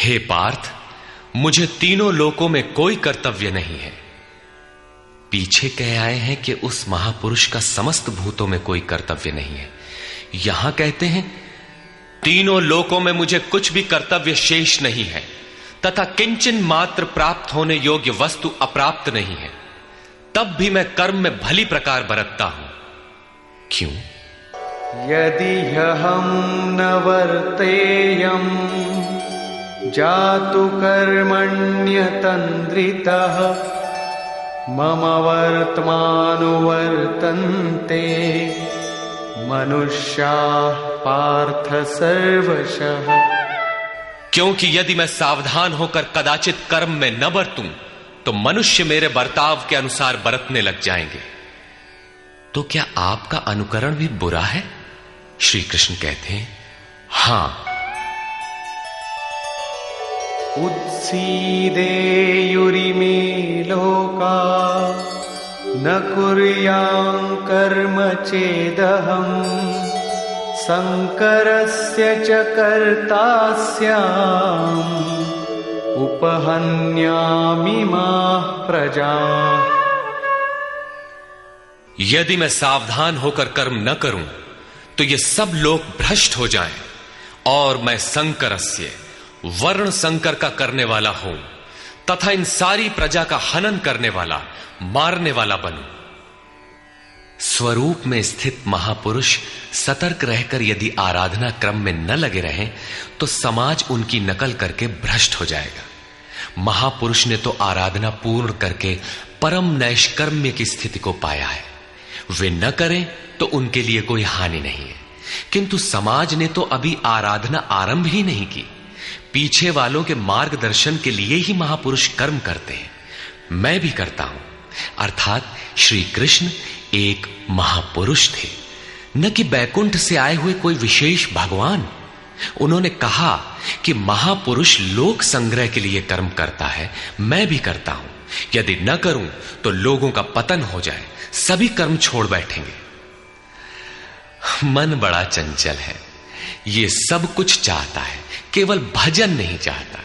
हे पार्थ, मुझे तीनों लोकों में कोई कर्तव्य नहीं है। पीछे कह आए हैं कि उस महापुरुष का समस्त भूतों में कोई कर्तव्य नहीं है। यहां कहते हैं तीनों लोकों में मुझे कुछ भी कर्तव्य शेष नहीं है, तथा किंचन मात्र प्राप्त होने योग्य वस्तु अप्राप्त नहीं है। तब भी मैं कर्म में भली प्रकार बरतता हूं। क्यों? यदि हम न वर्तेयम् जातु कर्मण्यतन्द्रितः मम वर्तमानुवर्तन्ते मनुष्याः पार्थ सर्वशः। क्योंकि यदि मैं सावधान होकर कदाचित कर्म में न बरतूं तो मनुष्य मेरे बर्ताव के अनुसार बरतने लग जाएंगे। तो क्या आपका अनुकरण भी बुरा है? श्री कृष्ण कहते हैं हां। उत्सीदेयुरिमे लोका न कुर्यां कर्म चेदहम् संकरस्य च कर्ता स्याम् उपहन्यामिमाः प्रजाः। यदि मैं सावधान होकर कर्म न करूं तो ये सब लोग भ्रष्ट हो जाएं और मैं संकरस्य वर्ण संकर का करने वाला हूं तथा इन सारी प्रजा का हनन करने वाला, मारने वाला बनूं। स्वरूप में स्थित महापुरुष सतर्क रहकर यदि आराधना क्रम में न लगे रहें तो समाज उनकी नकल करके भ्रष्ट हो जाएगा। महापुरुष ने तो आराधना पूर्ण करके परम नैष्कर्म्य की स्थिति को पाया है। वे न करें तो उनके लिए कोई हानि नहीं है। किंतु समाज ने तो अभी आराधना आरंभ ही नहीं की। पीछे वालों के मार्गदर्शन के लिए ही महापुरुष कर्म करते हैं। मैं भी करता हूं। अर्थात श्री कृष्ण एक महापुरुष थे, न कि बैकुंठ से आए हुए कोई विशेष भगवान। उन्होंने कहा कि महापुरुष लोक संग्रह के लिए कर्म करता है, मैं भी करता हूं। यदि न करूं तो लोगों का पतन हो जाए, सभी कर्म छोड़ बैठेंगे। मन बड़ा चंचल है, ये सब कुछ चाहता है, केवल भजन नहीं चाहता।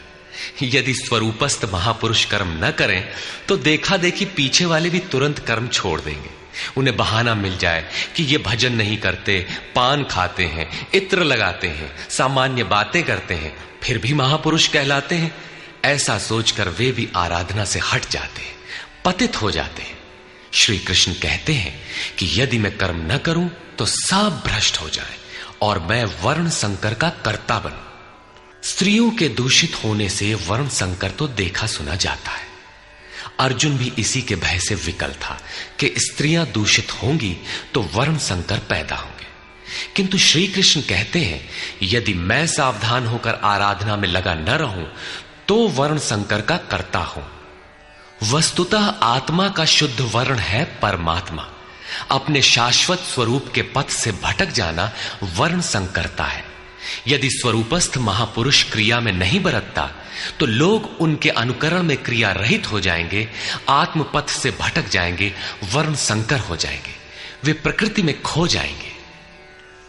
यदि स्वरूपस्थ महापुरुष कर्म न करें तो देखा देखी पीछे वाले भी तुरंत कर्म छोड़ देंगे। उन्हें बहाना मिल जाए कि ये भजन नहीं करते, पान खाते हैं, इत्र लगाते हैं, सामान्य बातें करते हैं, फिर भी महापुरुष कहलाते हैं। ऐसा सोचकर वे भी आराधना से हट जाते हैं, पतित हो जाते हैं। श्री कृष्ण कहते हैं कि यदि मैं कर्म न करूं तो सब भ्रष्ट हो जाए और मैं वर्ण संकर का कर्ता बनूं। स्त्रियों के दूषित होने से वर्ण संकर तो देखा सुना जाता है। अर्जुन भी इसी के भय से विकल था कि स्त्रियां दूषित होंगी तो वर्ण संकर पैदा होंगे। किंतु श्री कृष्ण कहते हैं यदि मैं सावधान होकर आराधना में लगा न रहूं तो वर्ण संकर का कर्ता हूं। वस्तुतः आत्मा का शुद्ध वर्ण है परमात्मा। अपने शाश्वत स्वरूप के पथ से भटक जाना वर्ण संकरता है। यदि स्वरूपस्थ महापुरुष क्रिया में नहीं बरतता तो लोग उनके अनुकरण में क्रिया रहित हो जाएंगे, आत्म पथ से भटक जाएंगे, वर्ण संकर हो जाएंगे, वे प्रकृति में खो जाएंगे।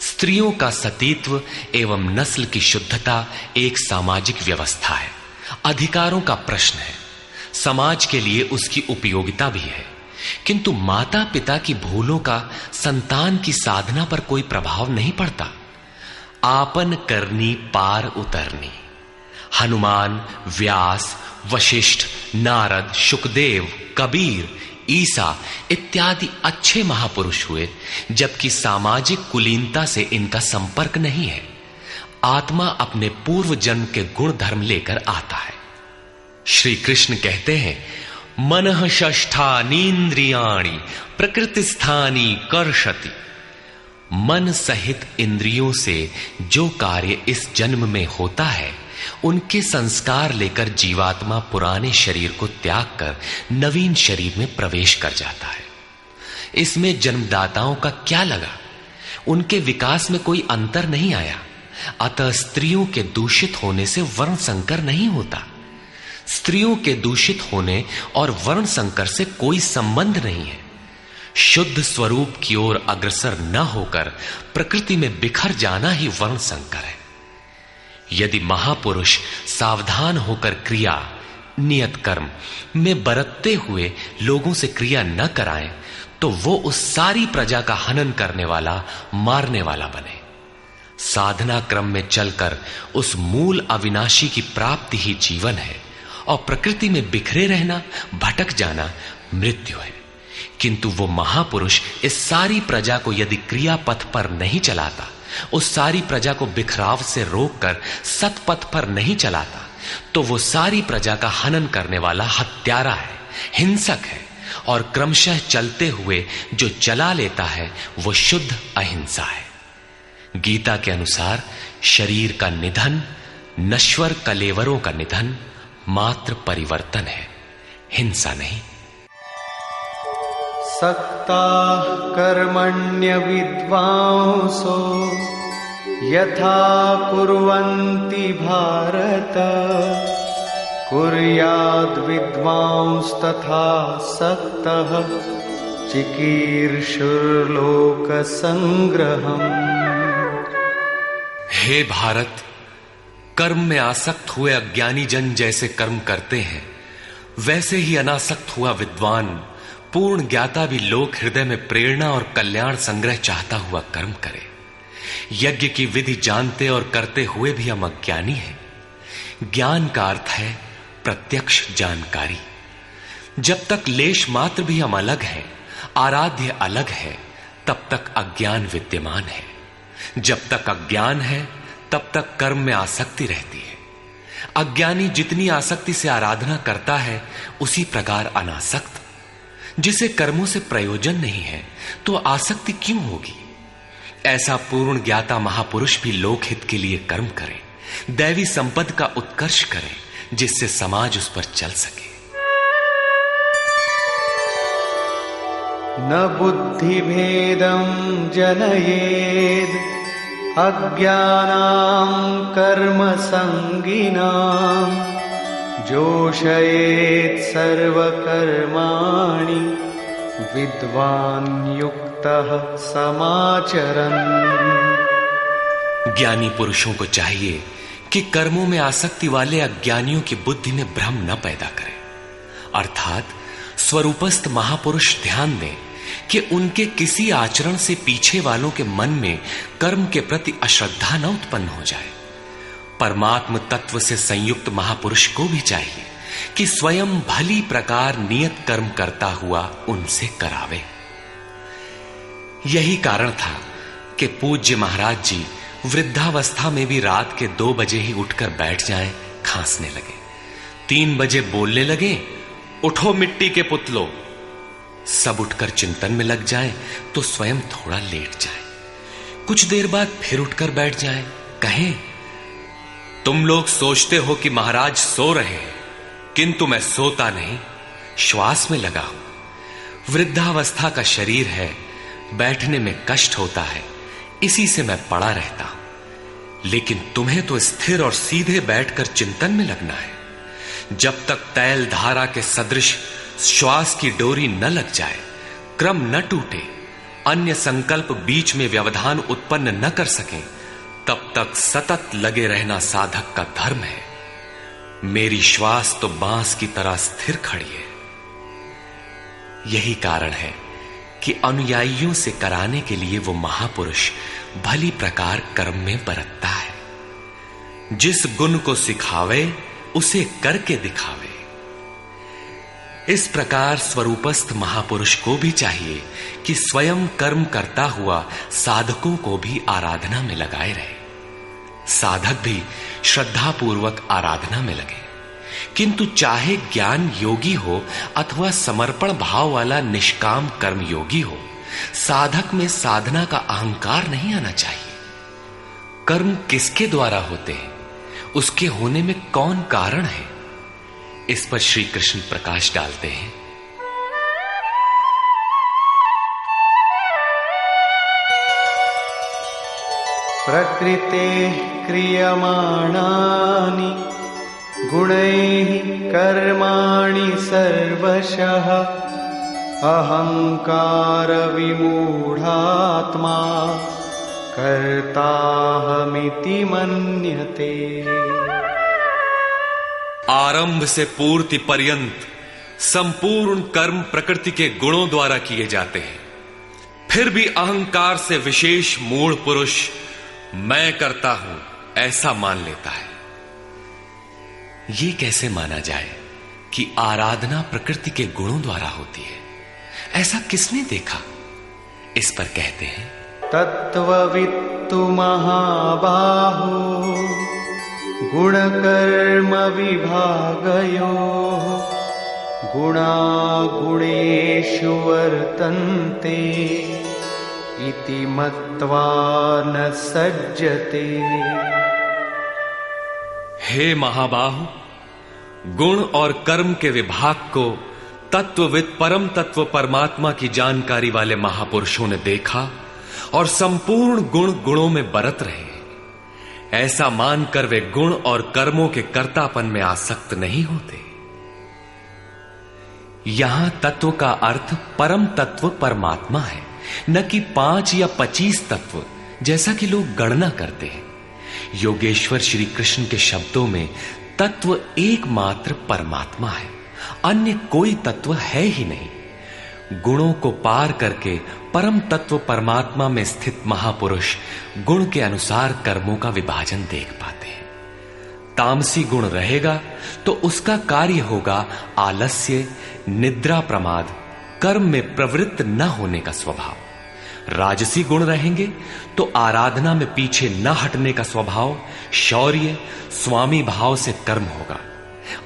स्त्रियों का सतीत्व एवं नस्ल की शुद्धता एक सामाजिक व्यवस्था है, अधिकारों का प्रश्न है। समाज के लिए उसकी उपयोगिता भी है। किंतु माता पिता की भूलों का संतान की साधना पर कोई प्रभाव नहीं पड़ता। आपन करनी पार उतरनी। हनुमान, व्यास, वशिष्ठ, नारद, शुकदेव, कबीर, ईसा इत्यादि अच्छे महापुरुष हुए, जबकि सामाजिक कुलीनता से इनका संपर्क नहीं है। आत्मा अपने पूर्व जन्म के गुण धर्म लेकर आता है। श्री कृष्ण कहते हैं मनः षष्ठानीन्द्रियाणि प्रकृतिस्थानी कर्षति। मन सहित इंद्रियों से जो कार्य इस जन्म में होता है उनके संस्कार लेकर जीवात्मा पुराने शरीर को त्याग कर नवीन शरीर में प्रवेश कर जाता है। इसमें जन्मदाताओं का क्या लगा? उनके विकास में कोई अंतर नहीं आया। अतः स्त्रियों के दूषित होने से वर्ण संकर नहीं होता। स्त्रियों के दूषित होने और वर्ण संकर से कोई संबंध नहीं है। शुद्ध स्वरूप की ओर अग्रसर न होकर प्रकृति में बिखर जाना ही वर्ण संकर है। यदि महापुरुष सावधान होकर क्रिया, नियत कर्म में बरतते हुए लोगों से क्रिया न कराएं तो वो उस सारी प्रजा का हनन करने वाला, मारने वाला बने। साधना क्रम में चलकर उस मूल अविनाशी की प्राप्ति ही जीवन है और प्रकृति में बिखरे रहना, भटक जाना मृत्यु है। किंतु वो महापुरुष इस सारी प्रजा को यदि क्रिया पथ पर नहीं चलाता, उस सारी प्रजा को बिखराव से रोककर सतपथ पर नहीं चलाता, तो वो सारी प्रजा का हनन करने वाला हत्यारा है, हिंसक है। और क्रमशः चलते हुए जो चला लेता है वो शुद्ध अहिंसा है। गीता के अनुसार शरीर का निधन, नश्वर कलेवरों का निधन मात्र परिवर्तन है, हिंसा नहीं। सक्ता कर्मण्य विद्वांसो यथा कुर्वन्ति भारत कुर्याद् विद्वांस तथा सक्तः चिकीर्षुर्लोक संग्रहम्। हे भारत, कर्म में आसक्त हुए अज्ञानी जन जैसे कर्म करते हैं, वैसे ही अनासक्त हुआ विद्वान, पूर्ण ज्ञाता भी लोक हृदय में प्रेरणा और कल्याण संग्रह चाहता हुआ कर्म करे। यज्ञ की विधि जानते और करते हुए भी हम अज्ञानी हैं। ज्ञान का अर्थ है प्रत्यक्ष जानकारी। जब तक लेश मात्र भी हम अलग हैं, आराध्य अलग है, तब तक अज्ञान विद्यमान है। जब तक अज्ञान है तब तक कर्म में आसक्ति रहती है। अज्ञानी जितनी आसक्ति से आराधना करता है उसी प्रकार अनासक्त। जिसे कर्मों से प्रयोजन नहीं है तो आसक्ति क्यों होगी? ऐसा पूर्ण ज्ञाता महापुरुष भी लोकहित के लिए कर्म करे, दैवी संपद का उत्कर्ष करे, जिससे समाज उस पर चल सके। न बुद्धिभेदं जनयेद् अज्ञानां कर्मसंगिनां जोषयेत् सर्वकर्माणि विद्वान् युक्तः समाचरन्। ज्ञानी पुरुषों को चाहिए कि कर्मों में आसक्ति वाले अज्ञानियों की बुद्धि में भ्रम न पैदा करें, अर्थात स्वरूपस्थ महापुरुष ध्यान दें कि उनके किसी आचरण से पीछे वालों के मन में कर्म के प्रति अश्रद्धा न उत्पन्न हो जाए। परमात्म तत्व से संयुक्त महापुरुष को भी चाहिए कि स्वयं भली प्रकार नियत कर्म करता हुआ उनसे करावे। यही कारण था कि पूज्य महाराज जी वृद्धावस्था में भी रात के 2 बजे ही उठकर बैठ जाएं, खांसने लगे। 3 बजे बोलने लगे, उठो मिट्टी के पुतलो। सब उठकर चिंतन में लग जाएं तो स्वयं थोड़ा लेट जाएं। कुछ देर बाद फिर उठकर बैठ जाएं, कहें, तुम लोग सोचते हो कि महाराज सो रहे हैं, किंतु मैं सोता नहीं, श्वास में लगा हूं। वृद्धावस्था का शरीर है, बैठने में कष्ट होता है, इसी से मैं पड़ा रहता हूं। लेकिन तुम्हें तो स्थिर और सीधे बैठकर चिंतन में लगना है। जब तक तैल धारा के सदृश श्वास की डोरी न लग जाए, क्रम न टूटे, अन्य संकल्प बीच में व्यवधान उत्पन्न न कर सकें, तब तक सतत लगे रहना साधक का धर्म है। मेरी श्वास तो बांस की तरह स्थिर खड़ी है। यही कारण है कि अनुयायियों से कराने के लिए वो महापुरुष भली प्रकार कर्म में बरतता है। जिस गुण को सिखावे उसे करके दिखावे। इस प्रकार स्वरूपस्थ महापुरुष को भी चाहिए कि स्वयं कर्म करता हुआ साधकों को भी आराधना में लगाए रहे। साधक भी श्रद्धापूर्वक आराधना में लगे, किंतु चाहे ज्ञान योगी हो अथवा समर्पण भाव वाला निष्काम कर्म योगी हो, साधक में साधना का अहंकार नहीं आना चाहिए। कर्म किसके द्वारा होते हैं, उसके होने में कौन कारण है, इस पर श्री कृष्ण प्रकाश डालते हैं। प्रकृते क्रियमाणानि गुणैः कर्माणि सर्वशः अहंकार विमूढ़ात्मा कर्ताहमिति मन्यते। आरंभ से पूर्ति पर्यंत संपूर्ण कर्म प्रकृति के गुणों द्वारा किए जाते हैं। फिर भी अहंकार से विशेष मूढ़ पुरुष मैं करता हूं ऐसा मान लेता है। ये कैसे माना जाए कि आराधना प्रकृति के गुणों द्वारा होती है? ऐसा किसने देखा? इस पर कहते हैं, तत्त्ववित्तु महाबाहो गुणकर्म विभागयोः गुणागुणेषु वर्तन्ते इति मत्वा न सज्जते। हे महाबाहु, गुण और कर्म के विभाग को तत्वविद परम तत्व परमात्मा की जानकारी वाले महापुरुषों ने देखा और संपूर्ण गुण गुणों में बरत रहे हैं। ऐसा मानकर वे गुण और कर्मों के कर्तापन में आसक्त नहीं होते। यहां तत्व का अर्थ परम तत्व परमात्मा है, न कि 5 या 25 तत्व जैसा कि लोग गणना करते हैं। योगेश्वर श्री कृष्ण के शब्दों में तत्व एकमात्र परमात्मा है, अन्य कोई तत्व है ही नहीं। गुणों को पार करके परम तत्व परमात्मा में स्थित महापुरुष गुण के अनुसार कर्मों का विभाजन देख पाते हैं। तामसी गुण रहेगा तो उसका कार्य होगा आलस्य, निद्रा, प्रमाद, कर्म में प्रवृत्त न होने का स्वभाव। राजसी गुण रहेंगे तो आराधना में पीछे न हटने का स्वभाव, शौर्य, स्वामी भाव से कर्म होगा।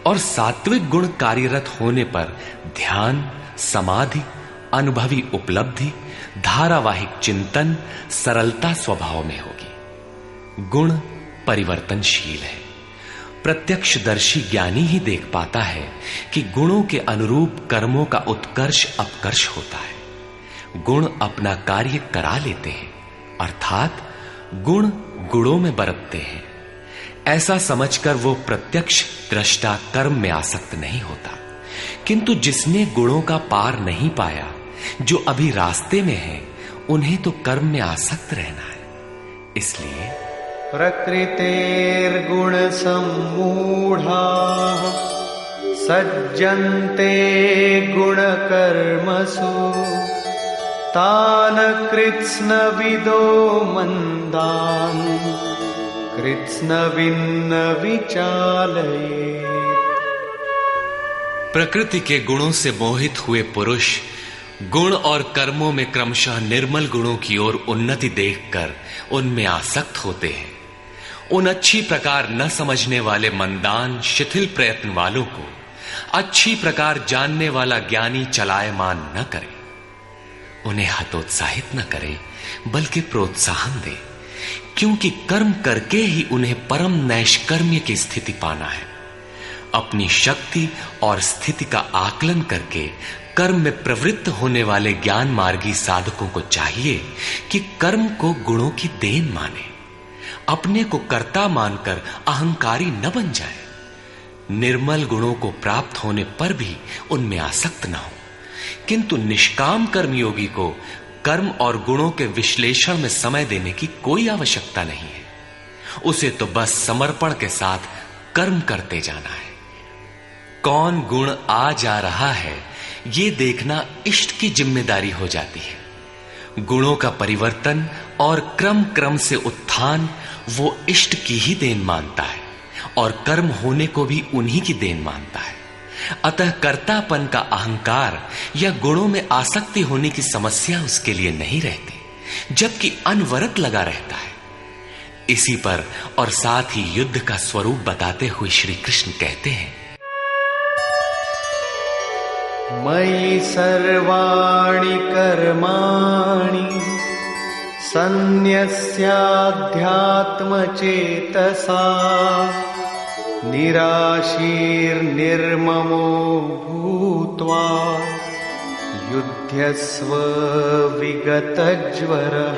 और सात्विक गुण कार्यरत होने पर ध्यान, समाधि, अनुभवी उपलब्धि, धारावाहिक चिंतन, सरलता स्वभाव में होगी। गुण परिवर्तनशील है। प्रत्यक्षदर्शी ज्ञानी ही देख पाता है कि गुणों के अनुरूप कर्मों का उत्कर्ष अपकर्ष होता है। गुण अपना कार्य करा लेते हैं, अर्थात गुण गुणों में बरतते हैं। ऐसा समझकर वो प्रत्यक्ष दृष्टा कर्म में आसक्त नहीं होता। किंतु जिसने गुणों का पार नहीं पाया, जो अभी रास्ते में है, उन्हें तो कर्म में आसक्त रहना है। इसलिए प्रकृतेर्गुण सम्मूढ़ाः सज्जन्ते गुण कर्मसु तान् कृत्स्नविदो मंदान् कृत्स्नविन्न विचालयेत्। प्रकृति के गुणों से मोहित हुए पुरुष गुण और कर्मों में क्रमशः निर्मल गुणों की ओर उन्नति देखकर उनमें आसक्त होते हैं। उन अच्छी प्रकार न समझने वाले मंदान शिथिल प्रयत्न वालों को अच्छी प्रकार जानने वाला ज्ञानी चलायमान न करे। उन्हें हतोत्साहित न करे, बल्कि प्रोत्साहन दे, क्योंकि कर्म करके ही उन्हें परम नैष्कर्म्य की स्थिति पाना है। अपनी शक्ति और स्थिति का आकलन करके कर्म में प्रवृत्त होने वाले ज्ञान मार्गी साधकों को चाहिए कि कर्म को गुणों की देन माने, अपने को कर्ता मानकर अहंकारी न बन जाए। निर्मल गुणों को प्राप्त होने पर भी उनमें आसक्त न हो। किंतु निष्काम कर्मयोगी को कर्म और गुणों के विश्लेषण में समय देने की कोई आवश्यकता नहीं है। उसे तो बस समर्पण के साथ कर्म करते जाना है। कौन गुण आ जा रहा है, ये देखना इष्ट की जिम्मेदारी हो जाती है। गुणों का परिवर्तन और क्रम क्रम से उत्थान वो इष्ट की ही देन मानता है और कर्म होने को भी उन्हीं की देन मानता है। अतः कर्तापन का अहंकार या गुणों में आसक्ति होने की समस्या उसके लिए नहीं रहती, जबकि अनवरत लगा रहता है। इसी पर और साथ ही युद्ध का स्वरूप बताते हुए श्री कृष्ण कहते हैं, मयि सर्वाणि कर्माणि सन्न्यस्याध्यात्मचेतसा निराशीर्निर्ममो भूत्वा युध्यस्व विगतज्वरः।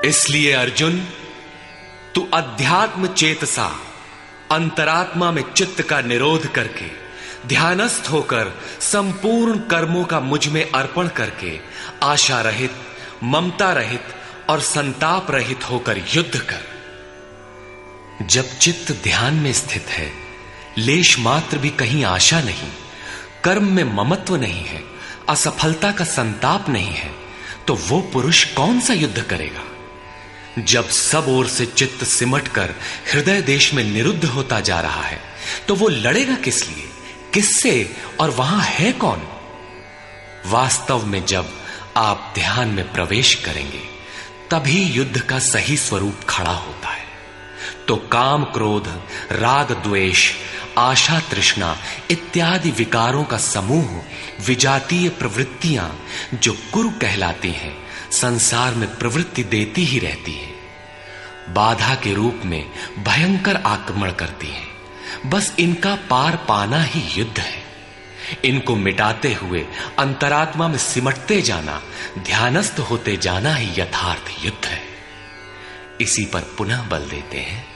इसलिए अर्जुन, तू अध्यात्म चेतसा अंतरात्मा में चित्त का निरोध करके ध्यानस्थ होकर संपूर्ण कर्मों का मुझ में अर्पण करके आशा रहित, ममता रहित और संताप रहित होकर युद्ध कर। जब चित्त ध्यान में स्थित है, लेश मात्र भी कहीं आशा नहीं, कर्म में ममत्व नहीं है, असफलता का संताप नहीं है, तो वो पुरुष कौन सा युद्ध करेगा? जब सब ओर से चित्त सिमटकर हृदय देश में निरुद्ध होता जा रहा है, तो वो लड़ेगा किस लिए, किससे और वहां है कौन? वास्तव में जब आप ध्यान में प्रवेश करेंगे, तभी युद्ध का सही स्वरूप खड़ा होता है। तो काम क्रोध, राग द्वेष, आशा तृष्णा इत्यादि विकारों का समूह, विजातीय प्रवृत्तियां जो कुरु कहलाती हैं, संसार में प्रवृत्ति देती ही रहती हैं। बाधा के रूप में भयंकर आक्रमण करती हैं। बस इनका पार पाना ही युद्ध है। इनको मिटाते हुए अंतरात्मा में सिमटते जाना, ध्यानस्थ होते जाना ही यथार्थ युद्ध है। इसी पर पुनः बल देते हैं,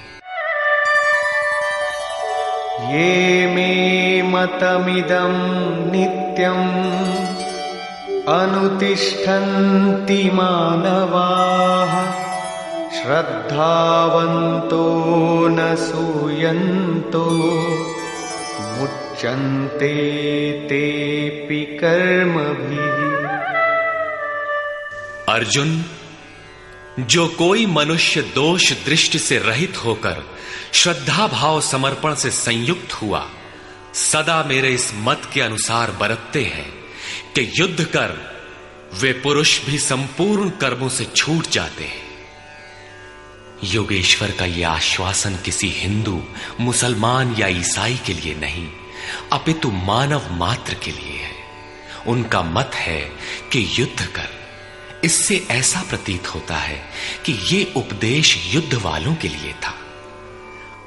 ये मे मतमिदं नित्यम् अनुतिष्ठन्ति मानवाः श्रद्धावन्तो न सूयन्तो मुच्यन्ते तेऽपि कर्मभिः। अर्जुन, जो कोई मनुष्य दोष दृष्टि से रहित होकर श्रद्धा भाव समर्पण से संयुक्त हुआ, सदा मेरे इस मत के अनुसार बरतते हैं कि युद्ध कर, वे पुरुष भी संपूर्ण कर्मों से छूट जाते हैं। योगेश्वर का यह आश्वासन किसी हिंदू, मुसलमान या ईसाई के लिए नहीं, अपितु मानव मात्र के लिए है। उनका मत है कि युद्ध कर। इससे ऐसा प्रतीत होता है कि ये उपदेश युद्ध वालों के लिए था।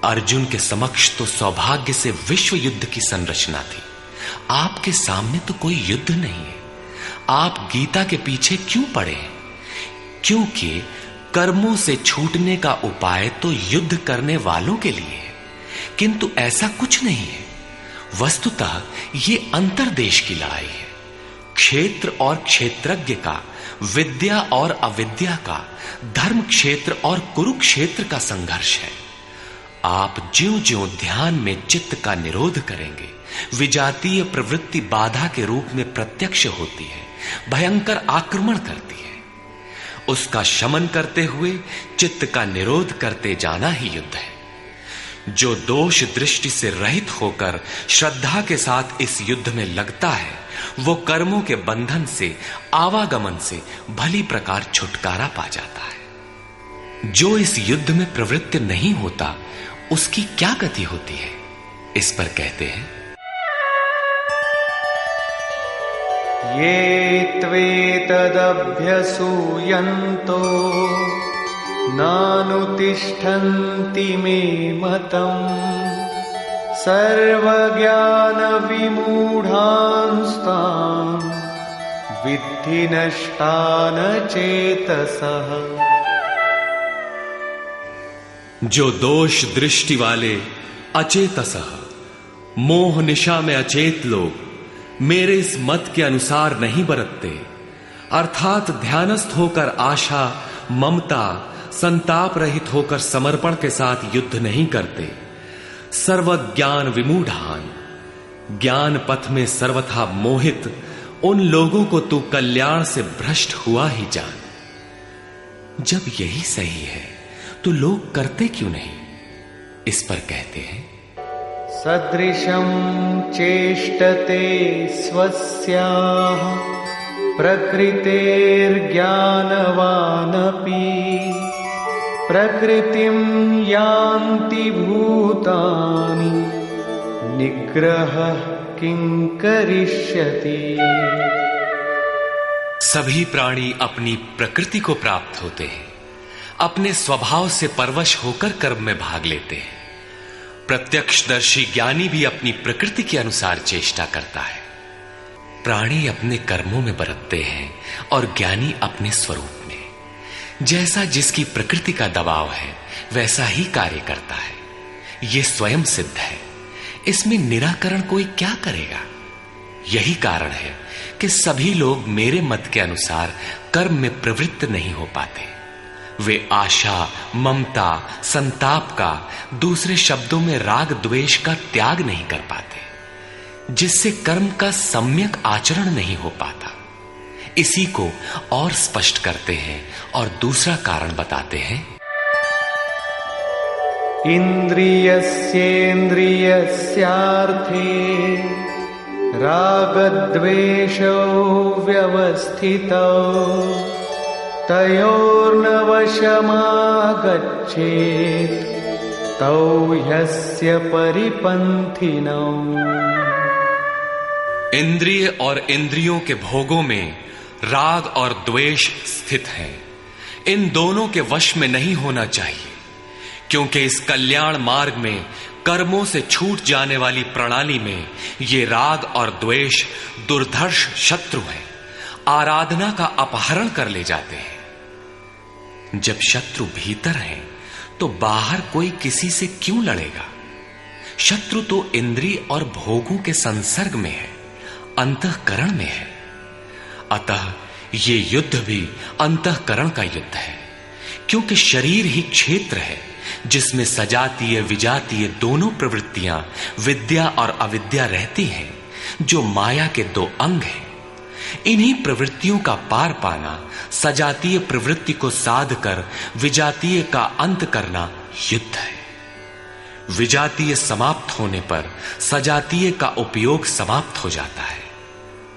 अर्जुन के समक्ष तो सौभाग्य से विश्व युद्ध की संरचना थी। आपके सामने तो कोई युद्ध नहीं है। आप गीता के पीछे क्यों पड़े हैं? क्योंकि कर्मों से छूटने का उपाय तो युद्ध करने वालों के लिए है, किंतु ऐसा कुछ नहीं है। वस्तुतः ये अंतर्देश की लड़ाई है। क्षेत्र और क्षेत्रज्ञ का, विद्या और अविद्या का, धर्म क्षेत्र और कुरुक्षेत्र का संघर्ष है। आप ज्यों-ज्यों ध्यान में चित्त का निरोध करेंगे, विजातीय प्रवृत्ति बाधा के रूप में प्रत्यक्ष होती है, भयंकर आक्रमण करती है। उसका शमन करते हुए चित्त का निरोध करते जाना ही युद्ध है। जो दोष दृष्टि से रहित होकर श्रद्धा के साथ इस युद्ध में लगता है, वो कर्मों के बंधन से, आवागमन से भली प्रकार छुटकारा पा जाता है। जो इस युद्ध में प्रवृत्त नहीं होता, उसकी क्या गति होती है? इस पर कहते हैं, ये त्वेतदभ्यसूयन्तो नानुतिष्ठन्ति मे मतम् सर्वज्ञानविमूढांस्तान् विद्धि नष्टान चेतसः। जो दोष दृष्टि वाले अचेतसः, मोह निशा में अचेत लोग मेरे इस मत के अनुसार नहीं बरतते, अर्थात ध्यानस्थ होकर आशा, ममता, संताप रहित होकर समर्पण के साथ युद्ध नहीं करते। सर्वज्ञान विमूढ़ान, ज्ञान पथ में सर्वथा मोहित उन लोगों को तू कल्याण से भ्रष्ट हुआ ही जान। जब यही सही है तो लोग करते क्यों नहीं? इस पर कहते हैं, सदृशं चेष्टते स्वस्याः प्रकृतेर्ज्ञानवानपि प्रकृतिं यान्ति भूतानि निग्रह किं करिष्यति। सभी प्राणी अपनी प्रकृति को प्राप्त होते हैं, अपने स्वभाव से परवश होकर कर्म में भाग लेते हैं। प्रत्यक्षदर्शी ज्ञानी भी अपनी प्रकृति के अनुसार चेष्टा करता है। प्राणी अपने कर्मों में बरतते हैं और ज्ञानी अपने स्वरूप में। जैसा जिसकी प्रकृति का दबाव है, वैसा ही कार्य करता है। यह स्वयं सिद्ध है। इसमें निराकरण कोई क्या करेगा? यही कारण है कि सभी लोग मेरे मत के अनुसार कर्म में प्रवृत्त नहीं हो पाते। वे आशा, ममता, संताप का, दूसरे शब्दों में राग द्वेष का त्याग नहीं कर पाते, जिससे कर्म का सम्यक आचरण नहीं हो पाता। इसी को और स्पष्ट करते हैं और दूसरा कारण बताते हैं, इंद्रियस्येन्द्रियस्यार्थे रागद्वेषौ व्यवस्थितौ तयोर्न वशमागच्छेत् तौ ह्यस्य परिपन्थिनौ। इंद्रिय और इंद्रियों के भोगों में राग और द्वेष स्थित हैं। इन दोनों के वश में नहीं होना चाहिए, क्योंकि इस कल्याण मार्ग में कर्मों से छूट जाने वाली प्रणाली में ये राग और द्वेष दुर्धर्ष शत्रु हैं, आराधना का अपहरण कर ले जाते हैं। जब शत्रु भीतर है तो बाहर कोई किसी से क्यों लड़ेगा? शत्रु तो इंद्रिय और भोगों के संसर्ग में है, अंतःकरण में है। अतः ये युद्ध भी अंतःकरण का युद्ध है, क्योंकि शरीर ही क्षेत्र है जिसमें सजातीय विजातीय दोनों प्रवृत्तियां, विद्या और अविद्या रहती हैं, जो माया के दो अंग हैं। इन्हीं प्रवृत्तियों का पार पाना, सजातीय प्रवृत्ति को साध कर विजातीय का अंत करना युद्ध है। विजातीय समाप्त होने पर सजातीय का उपयोग समाप्त हो जाता है।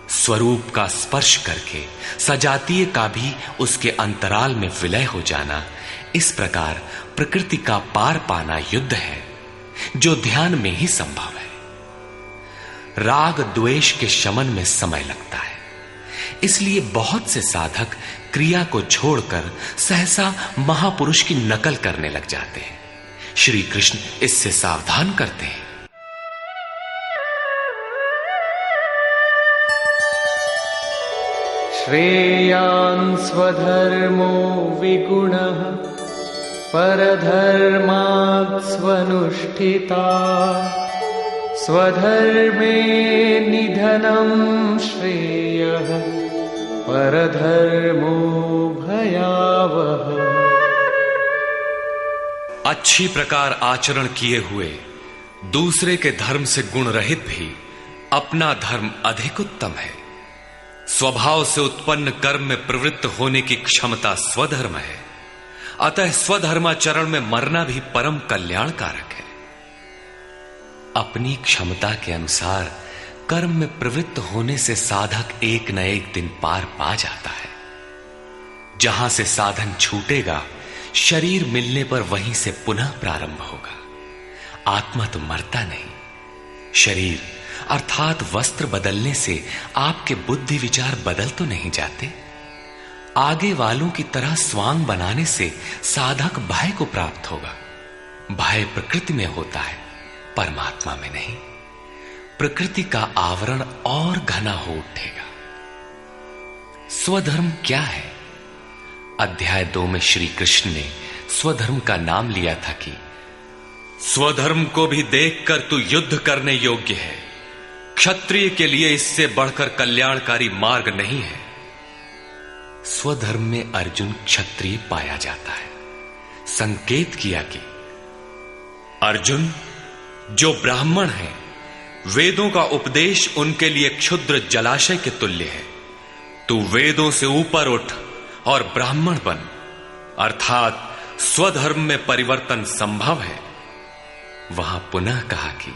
स्वरूप का स्पर्श करके सजातीय का भी उसके अंतराल में विलय हो जाना, इस प्रकार प्रकृति का पार पाना युद्ध है, जो ध्यान में ही संभव है। राग द्वेष के शमन में समय लगता है। इसलिए बहुत से साधक क्रिया को छोड़कर सहसा महापुरुष की नकल करने लग जाते हैं। श्री कृष्ण इससे सावधान करते हैं। श्रेयान् स्वधर्मो विगुणः परधर्मात् स्वनुष्ठिता स्वधर्मे निधनं श्रेयः परधर्मो भयावह। अच्छी प्रकार आचरण किए हुए दूसरे के धर्म से गुण रहित भी अपना धर्म अधिक उत्तम है। स्वभाव से उत्पन्न कर्म में प्रवृत्त होने की क्षमता स्वधर्म है। अतः स्वधर्माचरण में मरना भी परम कल्याणकारक है। अपनी क्षमता के अनुसार कर्म में प्रवृत्त होने से साधक एक न एक दिन पार पा जाता है। जहां से साधन छूटेगा, शरीर मिलने पर वहीं से पुनः प्रारंभ होगा। आत्मा तो मरता नहीं। शरीर अर्थात वस्त्र बदलने से आपके बुद्धि विचार बदल तो नहीं जाते। आगे वालों की तरह स्वांग बनाने से साधक भय को प्राप्त होगा। भय प्रकृति में होता है, परमात्मा में नहीं। प्रकृति का आवरण और घना हो उठेगा। स्वधर्म क्या है? अध्याय 2 में श्री कृष्ण ने स्वधर्म का नाम लिया था कि स्वधर्म को भी देखकर तू युद्ध करने योग्य है। क्षत्रिय के लिए इससे बढ़कर कल्याणकारी मार्ग नहीं है। स्वधर्म में अर्जुन क्षत्रिय पाया जाता है। संकेत किया कि अर्जुन, जो ब्राह्मण है, वेदों का उपदेश उनके लिए क्षुद्र जलाशय के तुल्य है। तू वेदों से ऊपर उठ और ब्राह्मण बन, अर्थात स्वधर्म में परिवर्तन संभव है। वहां पुनः कहा कि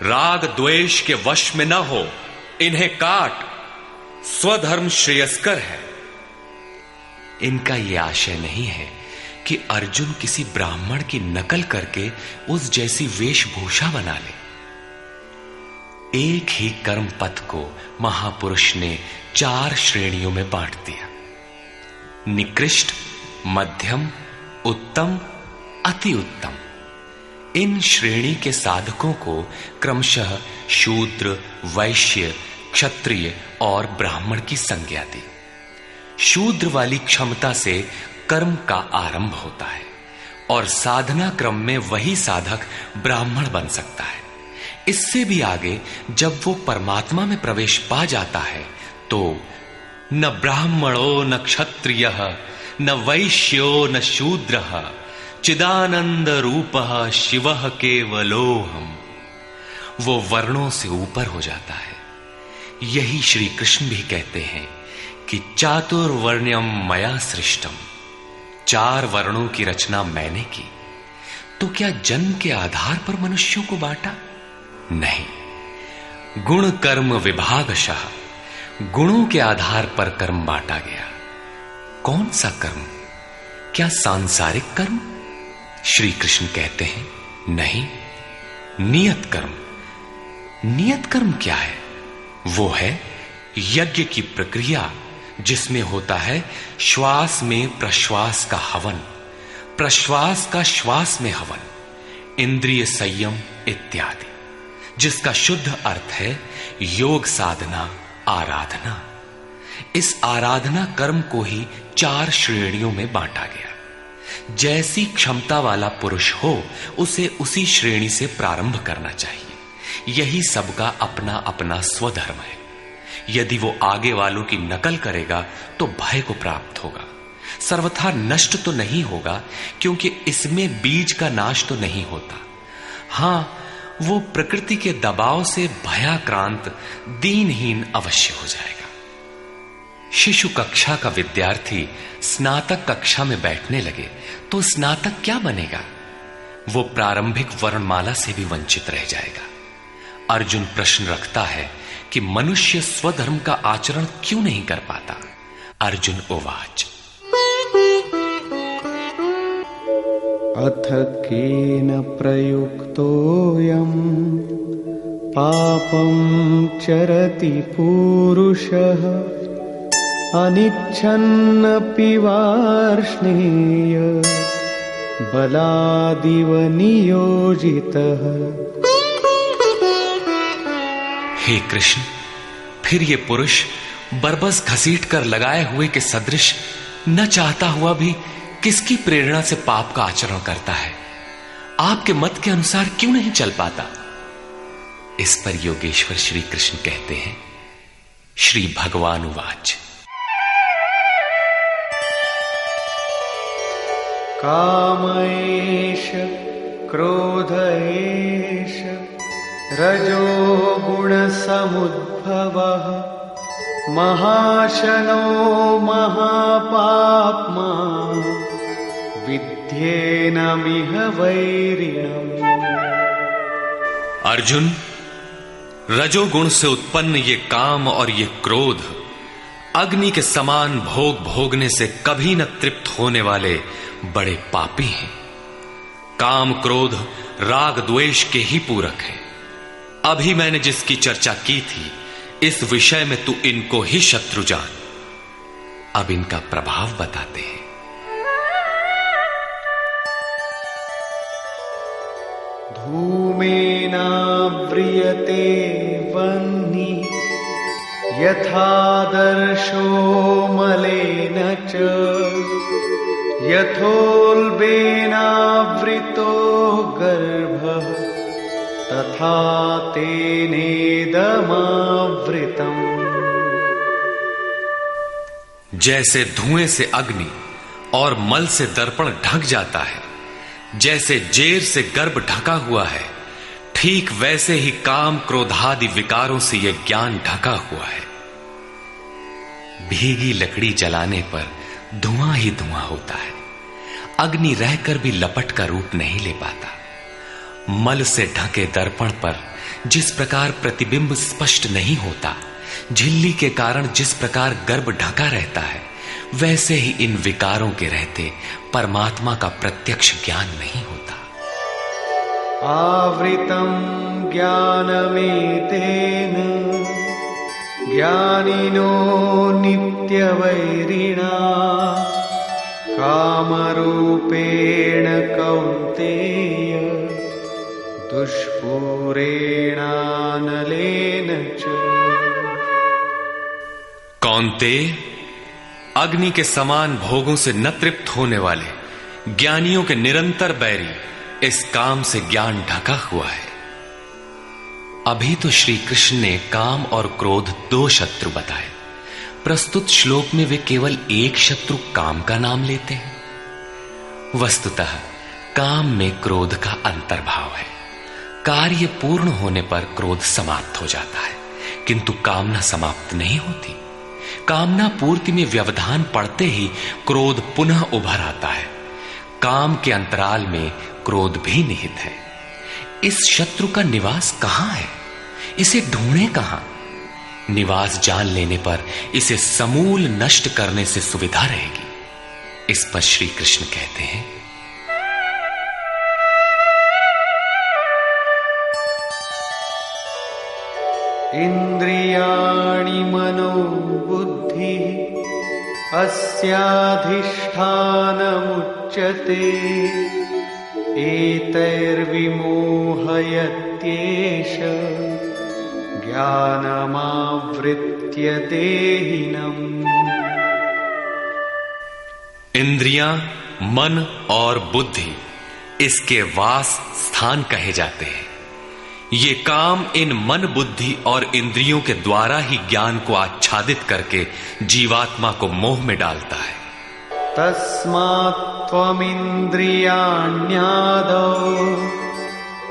राग द्वेष के वश में न हो, इन्हें काट, स्वधर्म श्रेयस्कर है। इनका यह आशय नहीं है कि अर्जुन किसी ब्राह्मण की नकल करके उस जैसी वेशभूषा बना ले। एक ही कर्म पथ को महापुरुष ने 4 श्रेणियों में बांट दिया: निकृष्ट, मध्यम, उत्तम, अति उत्तम। इन श्रेणी के साधकों को क्रमशः शूद्र, वैश्य, क्षत्रिय और ब्राह्मण की संज्ञा दी। शूद्र वाली क्षमता से कर्म का आरंभ होता है और साधना क्रम में वही साधक ब्राह्मण बन सकता है। इससे भी आगे जब वो परमात्मा में प्रवेश पा जाता है तो न ब्राह्मणो न क्षत्रियः न वैश्यो न शूद्रः चिदानंद रूपः शिवः केवलोहम्। वो वर्णों से ऊपर हो जाता है। यही श्री कृष्ण भी कहते हैं कि चातुर्वर्ण्यम मया सृष्टम। 4 वर्णों की रचना मैंने की। तो क्या जन्म के आधार पर मनुष्यों को बांटा? नहीं। गुण कर्म विभागशः, गुणों के आधार पर कर्म बांटा गया। कौन सा कर्म? क्या सांसारिक कर्म? श्री कृष्ण कहते हैं नहीं, नियत कर्म। नियत कर्म क्या है? वो है यज्ञ की प्रक्रिया जिसमें होता है श्वास में प्रश्वास का हवन, प्रश्वास का श्वास में हवन, इंद्रिय संयम इत्यादि, जिसका शुद्ध अर्थ है योग साधना, आराधना। इस आराधना कर्म को ही 4 श्रेणियों में बांटा गया। जैसी क्षमता वाला पुरुष हो उसे उसी श्रेणी से प्रारंभ करना चाहिए। यही सबका अपना अपना स्वधर्म है। यदि वो आगे वालों की नकल करेगा तो भय को प्राप्त होगा। सर्वथा नष्ट तो नहीं होगा, क्योंकि इसमें बीज का नाश तो नहीं होता। हां, वो प्रकृति के दबाव से भयाक्रांत, दीनहीन अवश्य हो जाएगा। शिशु कक्षा का विद्यार्थी स्नातक कक्षा में बैठने लगे तो स्नातक क्या बनेगा? वो प्रारंभिक वर्णमाला से भी वंचित रह जाएगा। अर्जुन प्रश्न रखता है कि मनुष्य स्वधर्म का आचरण क्यों नहीं कर पाता? अर्जुन उवाच अथ केन प्रयुक्तोऽयम् पापं चरति पूरुषः अनिच्छन्नपि वार्ष्णेय बलादिव नियोजितः। हे कृष्ण, फिर ये पुरुष बरबस घसीट कर लगाए हुए के सदृश न चाहता हुआ भी किसकी प्रेरणा से पाप का आचरण करता है? आपके मत के अनुसार क्यों नहीं चल पाता? इस पर योगेश्वर श्री कृष्ण कहते हैं, श्री भगवान उवाच। काम एष क्रोध एष रजो गुण समुद्भवः महाशनो महापाप्मा विद्येनमिह वैरिणम्। अर्जुन, रजोगुण से उत्पन्न ये काम और ये क्रोध अग्नि के समान भोग भोगने से कभी न तृप्त होने वाले बड़े पापी हैं। काम क्रोध राग द्वेष के ही पूरक हैं। अभी मैंने जिसकी चर्चा की थी, इस विषय में तू इनको ही शत्रु जान। अब इनका प्रभाव बताते हैं। धूमेनाव्रियते वह्निः यथादर्शो मलेन च यथोल्बेनावृतो गर्भः तथा तेनेदमावृतम्। जैसे धुएं से अग्नि और मल से दर्पण ढक जाता है, जैसे जेर से गर्भ ढका हुआ है, ठीक वैसे ही काम क्रोधादि विकारों से यह ज्ञान ढका हुआ है। भीगी लकड़ी जलाने पर धुआं ही धुआं होता है। अग्नि रहकर भी लपट का रूप नहीं ले पाता। मल से ढके दर्पण पर जिस प्रकार प्रतिबिंब स्पष्ट नहीं होता, झिल्ली के कारण जिस प्रकार गर्भ ढका रहता है, वैसे ही इन विकारों के रहते परमात्मा का प्रत्यक्ष ज्ञान नहीं होता। आवृतं ज्ञानमेतेन ज्ञानिनो नित्यवैरिणा कामरूपेण कौन्तेय दुष्पूरेणानलेन च। कौन्तेय, अग्नि के समान भोगों से न तृप्त होने वाले ज्ञानियों के निरंतर बैरी इस काम से ज्ञान ढका हुआ है। अभी तो श्री कृष्ण ने काम और क्रोध दो शत्रु बताए। प्रस्तुत श्लोक में वे केवल एक शत्रु काम का नाम लेते हैं। वस्तुतः काम में क्रोध का अंतर्भाव है। कार्य पूर्ण होने पर क्रोध समाप्त हो जाता है, किंतु कामना समाप्त नहीं होती। कामना पूर्ति में व्यवधान पड़ते ही क्रोध पुनः उभर आता है। काम के अंतराल में क्रोध भी निहित है। इस शत्रु का निवास कहां है? इसे ढूंढे कहां? निवास जान लेने पर इसे समूल नष्ट करने से सुविधा रहेगी। इस पर श्री कृष्ण कहते हैं, इंद्रियाणि मनो बुद्धि अस्याधिष्ठानमुच्यते एतैर्विमोहयत्येष ज्ञानमावृत्य देहिनम्। इंद्रियां, मन और बुद्धि इसके वास स्थान कहे जाते हैं। ये काम इन मन, बुद्धि और इंद्रियों के द्वारा ही ज्ञान को आच्छादित करके जीवात्मा को मोह में डालता है। तस्मात् त्वमिन्द्रियाण्यादौ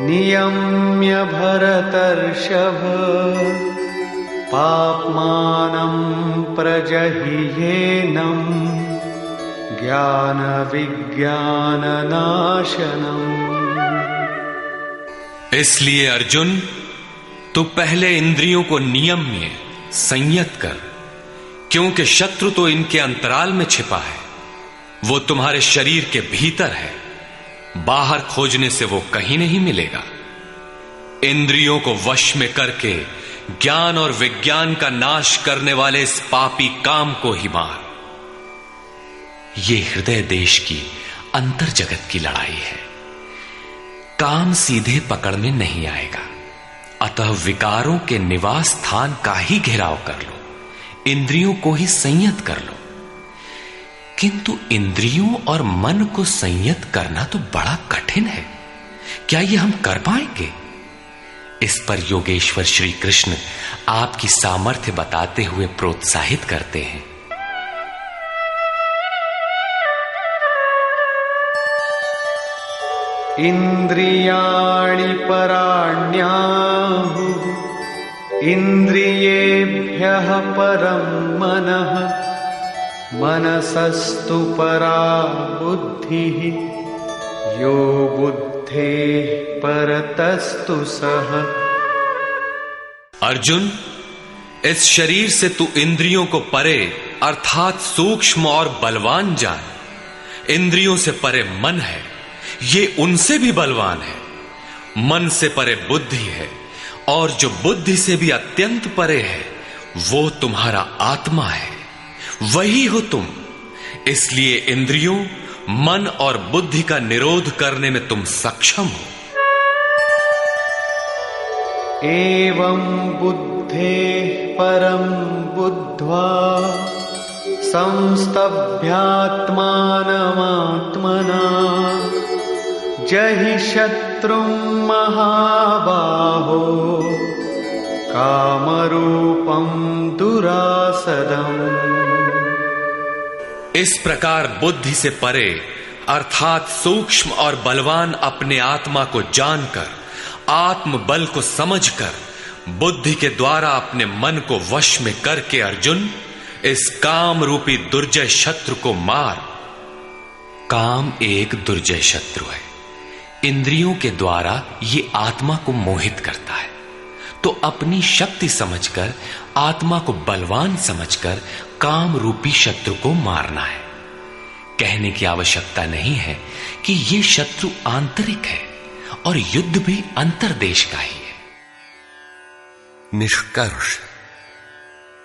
नियम्य भरतर्षभ पाप्मानं प्रजह्येनं ज्ञान विज्ञाननाशनम्। इसलिए अर्जुन, तू पहले इंद्रियों को नियम्य संयत कर, क्योंकि शत्रु तो इनके अंतराल में छिपा है। वो तुम्हारे शरीर के भीतर है, बाहर खोजने से वो कहीं नहीं मिलेगा। इंद्रियों को वश में करके ज्ञान और विज्ञान का नाश करने वाले इस पापी काम को ही मार। ये हृदय देश की अंतर जगत की लड़ाई है। काम सीधे पकड़ में नहीं आएगा, अतः विकारों के निवास स्थान का ही घेराव कर लो, इंद्रियों को ही संयत कर लो। किंतु इंद्रियों और मन को संयत करना तो बड़ा कठिन है। क्या ये हम कर पाएंगे? इस पर योगेश्वर श्री कृष्ण आपकी सामर्थ्य बताते हुए प्रोत्साहित करते हैं। इंद्रियाणि पराण्याहुः इंद्रियेभ्यः परं मनः मनसस्तु परा बुद्धिः यो बुद्धेः परतस्तु सः। अर्जुन, इस शरीर से तू इंद्रियों को परे अर्थात सूक्ष्म और बलवान जान। इंद्रियों से परे मन है, ये उनसे भी बलवान है। मन से परे बुद्धि है, और जो बुद्धि से भी अत्यंत परे है वो तुम्हारा आत्मा है, वही हो तुम। इसलिए इंद्रियों, मन और बुद्धि का निरोध करने में तुम सक्षम हो। एवं बुद्धेः परं बुद्ध्वा संस्तभ्यात्मानमात्मना जहि शत्रुं महाबाहो कामरूपं दुरासदम्। इस प्रकार बुद्धि से परे अर्थात सूक्ष्म और बलवान अपने आत्मा को जानकर, आत्म बल को समझकर, बुद्धि के द्वारा अपने मन को वश में करके अर्जुन इस काम रूपी दुर्जय शत्रु को मार। काम एक दुर्जय शत्रु है। इंद्रियों के द्वारा ये आत्मा को मोहित करता है, तो अपनी शक्ति समझकर, आत्मा को बलवान समझकर काम रूपी शत्रु को मारना है। कहने की आवश्यकता नहीं है कि ये शत्रु आंतरिक है और युद्ध भी अंतर्देश का ही है। निष्कर्ष,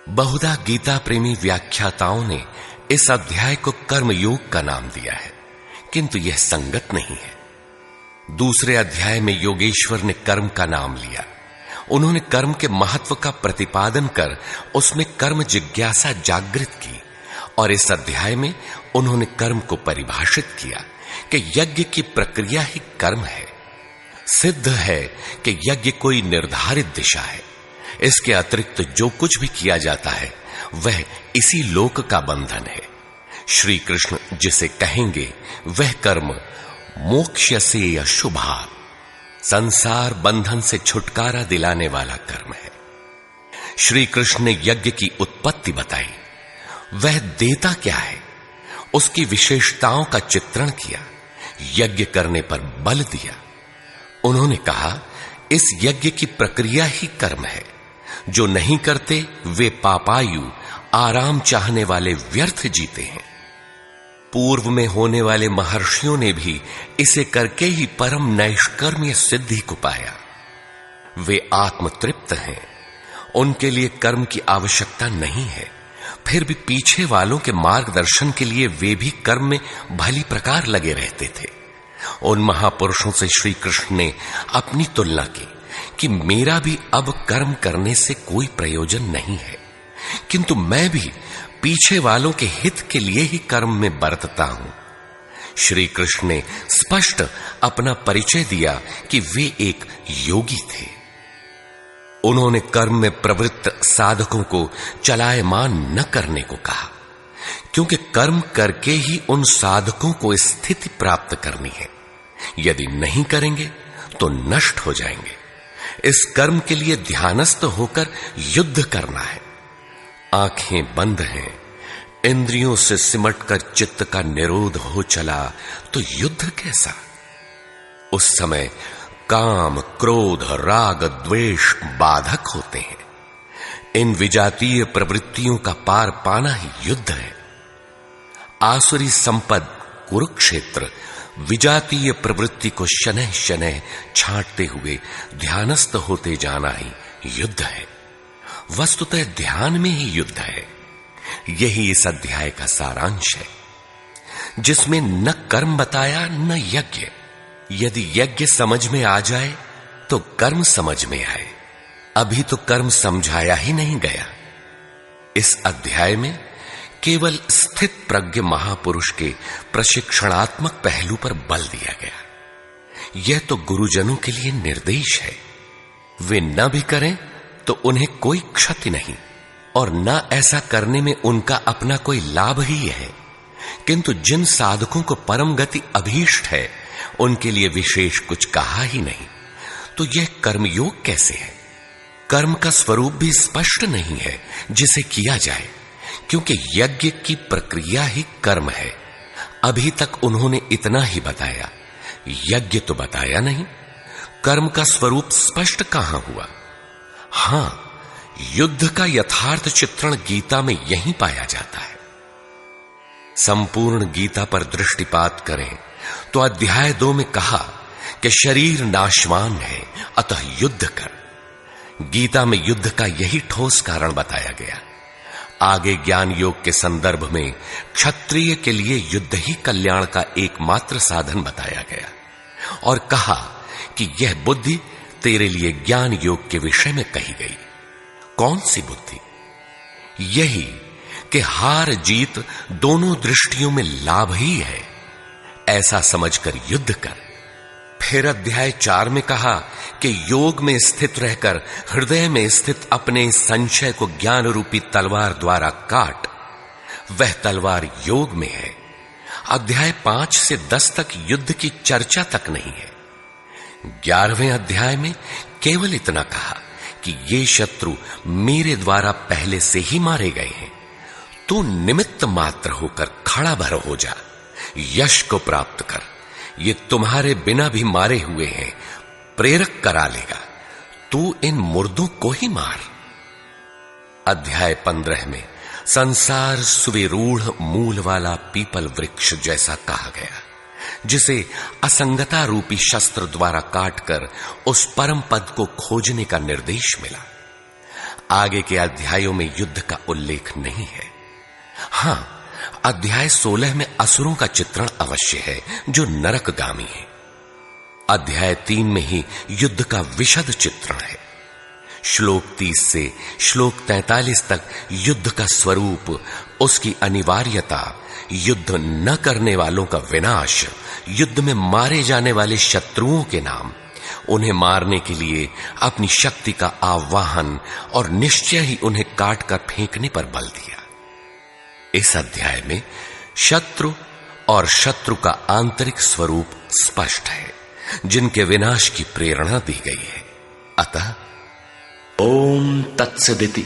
बहुधा गीता प्रेमी व्याख्याताओं ने इस अध्याय को कर्मयोग का नाम दिया है, किंतु यह संगत नहीं है। दूसरे अध्याय में योगेश्वर ने कर्म का नाम लिया। उन्होंने कर्म के महत्व का प्रतिपादन कर उसमें कर्म जिज्ञासा जागृत की, और इस अध्याय में उन्होंने कर्म को परिभाषित किया कि यज्ञ की प्रक्रिया ही कर्म है। सिद्ध है कि यज्ञ कोई निर्धारित दिशा है। इसके अतिरिक्त जो कुछ भी किया जाता है वह इसी लोक का बंधन है। श्री कृष्ण जिसे कहेंगे वह कर्म मोक्ष्यसे अशुभा, संसार बंधन से छुटकारा दिलाने वाला कर्म है। श्री कृष्ण ने यज्ञ की उत्पत्ति बताई, वह देता क्या है, उसकी विशेषताओं का चित्रण किया, यज्ञ करने पर बल दिया। उन्होंने कहा इस यज्ञ की प्रक्रिया ही कर्म है। जो नहीं करते वे पापायु, आराम चाहने वाले व्यर्थ जीते हैं। पूर्व में होने वाले महर्षियों ने भी इसे करके ही परम नैष्कर्म्य सिद्धि को पाया। वे आत्मतृप्त हैं, उनके लिए कर्म की आवश्यकता नहीं है। फिर भी पीछे वालों के मार्गदर्शन के लिए वे भी कर्म में भली प्रकार लगे रहते थे। उन महापुरुषों से श्री कृष्ण ने अपनी तुलना की कि मेरा भी अब कर्म करने से कोई प्रयोजन नहीं है, किंतु मैं भी पीछे वालों के हित के लिए ही कर्म में बरतता हूं। श्री कृष्ण ने स्पष्ट अपना परिचय दिया कि वे एक योगी थे। उन्होंने कर्म में प्रवृत्त साधकों को चलायमान न करने को कहा, क्योंकि कर्म करके ही उन साधकों को स्थिति प्राप्त करनी है। यदि नहीं करेंगे तो नष्ट हो जाएंगे। इस कर्म के लिए ध्यानस्थ होकर युद्ध करना है। आंखें बंद हैं, इंद्रियों से सिमटकर चित्त का निरोध हो चला तो युद्ध कैसा। उस समय काम, क्रोध, राग, द्वेष बाधक होते हैं। इन विजातीय प्रवृत्तियों का पार पाना ही युद्ध है। आसुरी संपद कुरुक्षेत्र विजातीय प्रवृत्ति को शनह शनह छांटते हुए ध्यानस्थ होते जाना ही युद्ध है। वस्तुतः ध्यान में ही युद्ध है। यही इस अध्याय का सारांश है, जिसमें न कर्म बताया न यज्ञ। यदि यज्ञ समझ में आ जाए तो कर्म समझ में आए। अभी तो कर्म समझाया ही नहीं गया। इस अध्याय में केवल स्थित प्रज्ञ महापुरुष के प्रशिक्षणात्मक पहलू पर बल दिया गया। यह तो गुरुजनों के लिए निर्देश है। वे न भी करें तो उन्हें कोई क्षति नहीं, और न ऐसा करने में उनका अपना कोई लाभ ही है। किंतु जिन साधकों को परम गति अभीष्ट है, उनके लिए विशेष कुछ कहा ही नहीं। तो यह कर्मयोग कैसे है? कर्म का स्वरूप भी स्पष्ट नहीं है जिसे किया जाए, क्योंकि यज्ञ की प्रक्रिया ही कर्म है। अभी तक उन्होंने इतना ही बताया, यज्ञ तो बताया नहीं। कर्म का स्वरूप स्पष्ट कहां हुआ? हां, युद्ध का यथार्थ चित्रण गीता में यहीं पाया जाता है। संपूर्ण गीता पर दृष्टिपात करें तो अध्याय 2 में कहा कि शरीर नाशवान है, अतः युद्ध कर। गीता में युद्ध का यही ठोस कारण बताया गया। आगे ज्ञान योग के संदर्भ में क्षत्रिय के लिए युद्ध ही कल्याण का एकमात्र साधन बताया गया, और कहा कि यह बुद्धि तेरे लिए ज्ञान योग के विषय में कही गई। कौन सी बुद्धि? यही कि हार जीत दोनों दृष्टियों में लाभ ही है, ऐसा समझकर युद्ध कर। फिर अध्याय 4 में कहा कि योग में स्थित रहकर हृदय में स्थित अपने संशय को ज्ञान रूपी तलवार द्वारा काट। वह तलवार योग में है। अध्याय 5 से 10 तक युद्ध की चर्चा तक नहीं है। 11वें अध्याय में केवल इतना कहा कि ये शत्रु मेरे द्वारा पहले से ही मारे गए हैं। तू निमित्त मात्र होकर खड़ा भर हो जा, यश को प्राप्त कर। ये तुम्हारे बिना भी मारे हुए हैं, प्रेरक करा लेगा। तू इन मुर्दों को ही मार। अध्याय 15 में संसार सुविरूढ़ मूल वाला पीपल वृक्ष जैसा कहा गया, जिसे असंगता रूपी शस्त्र द्वारा काटकर उस परम पद को खोजने का निर्देश मिला। आगे के अध्यायों में युद्ध का उल्लेख नहीं है। हां, अध्याय 16 में असुरों का चित्रण अवश्य है, जो नरकगामी है। अध्याय 3 में ही युद्ध का विशद चित्रण है। श्लोक 30 से श्लोक 43 तक युद्ध का स्वरूप, उसकी अनिवार्यता, युद्ध न करने वालों का विनाश, युद्ध में मारे जाने वाले शत्रुओं के नाम, उन्हें मारने के लिए अपनी शक्ति का आह्वान और निश्चय ही उन्हें काटकर फेंकने पर बल दिया। इस अध्याय में शत्रु और शत्रु का आंतरिक स्वरूप स्पष्ट है, जिनके विनाश की प्रेरणा दी गई है। अतः ओम तत्सदिति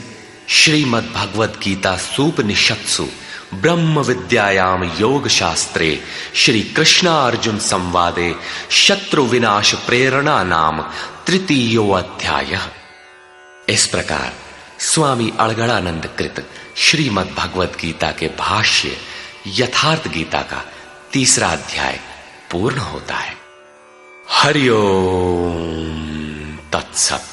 श्रीमद् भगवद गीता सूपनिषत्सु ब्रह्म विद्यायाम योग शास्त्रे श्री कृष्ण अर्जुन संवादे शत्रु विनाश प्रेरणा नाम तृतीयो अध्याय। इस प्रकार स्वामी अड़गड़ानंद कृत श्रीमद् भगवद गीता के भाष्य यथार्थ गीता का 3रा अध्याय पूर्ण होता है। हरि ओम तत्सत।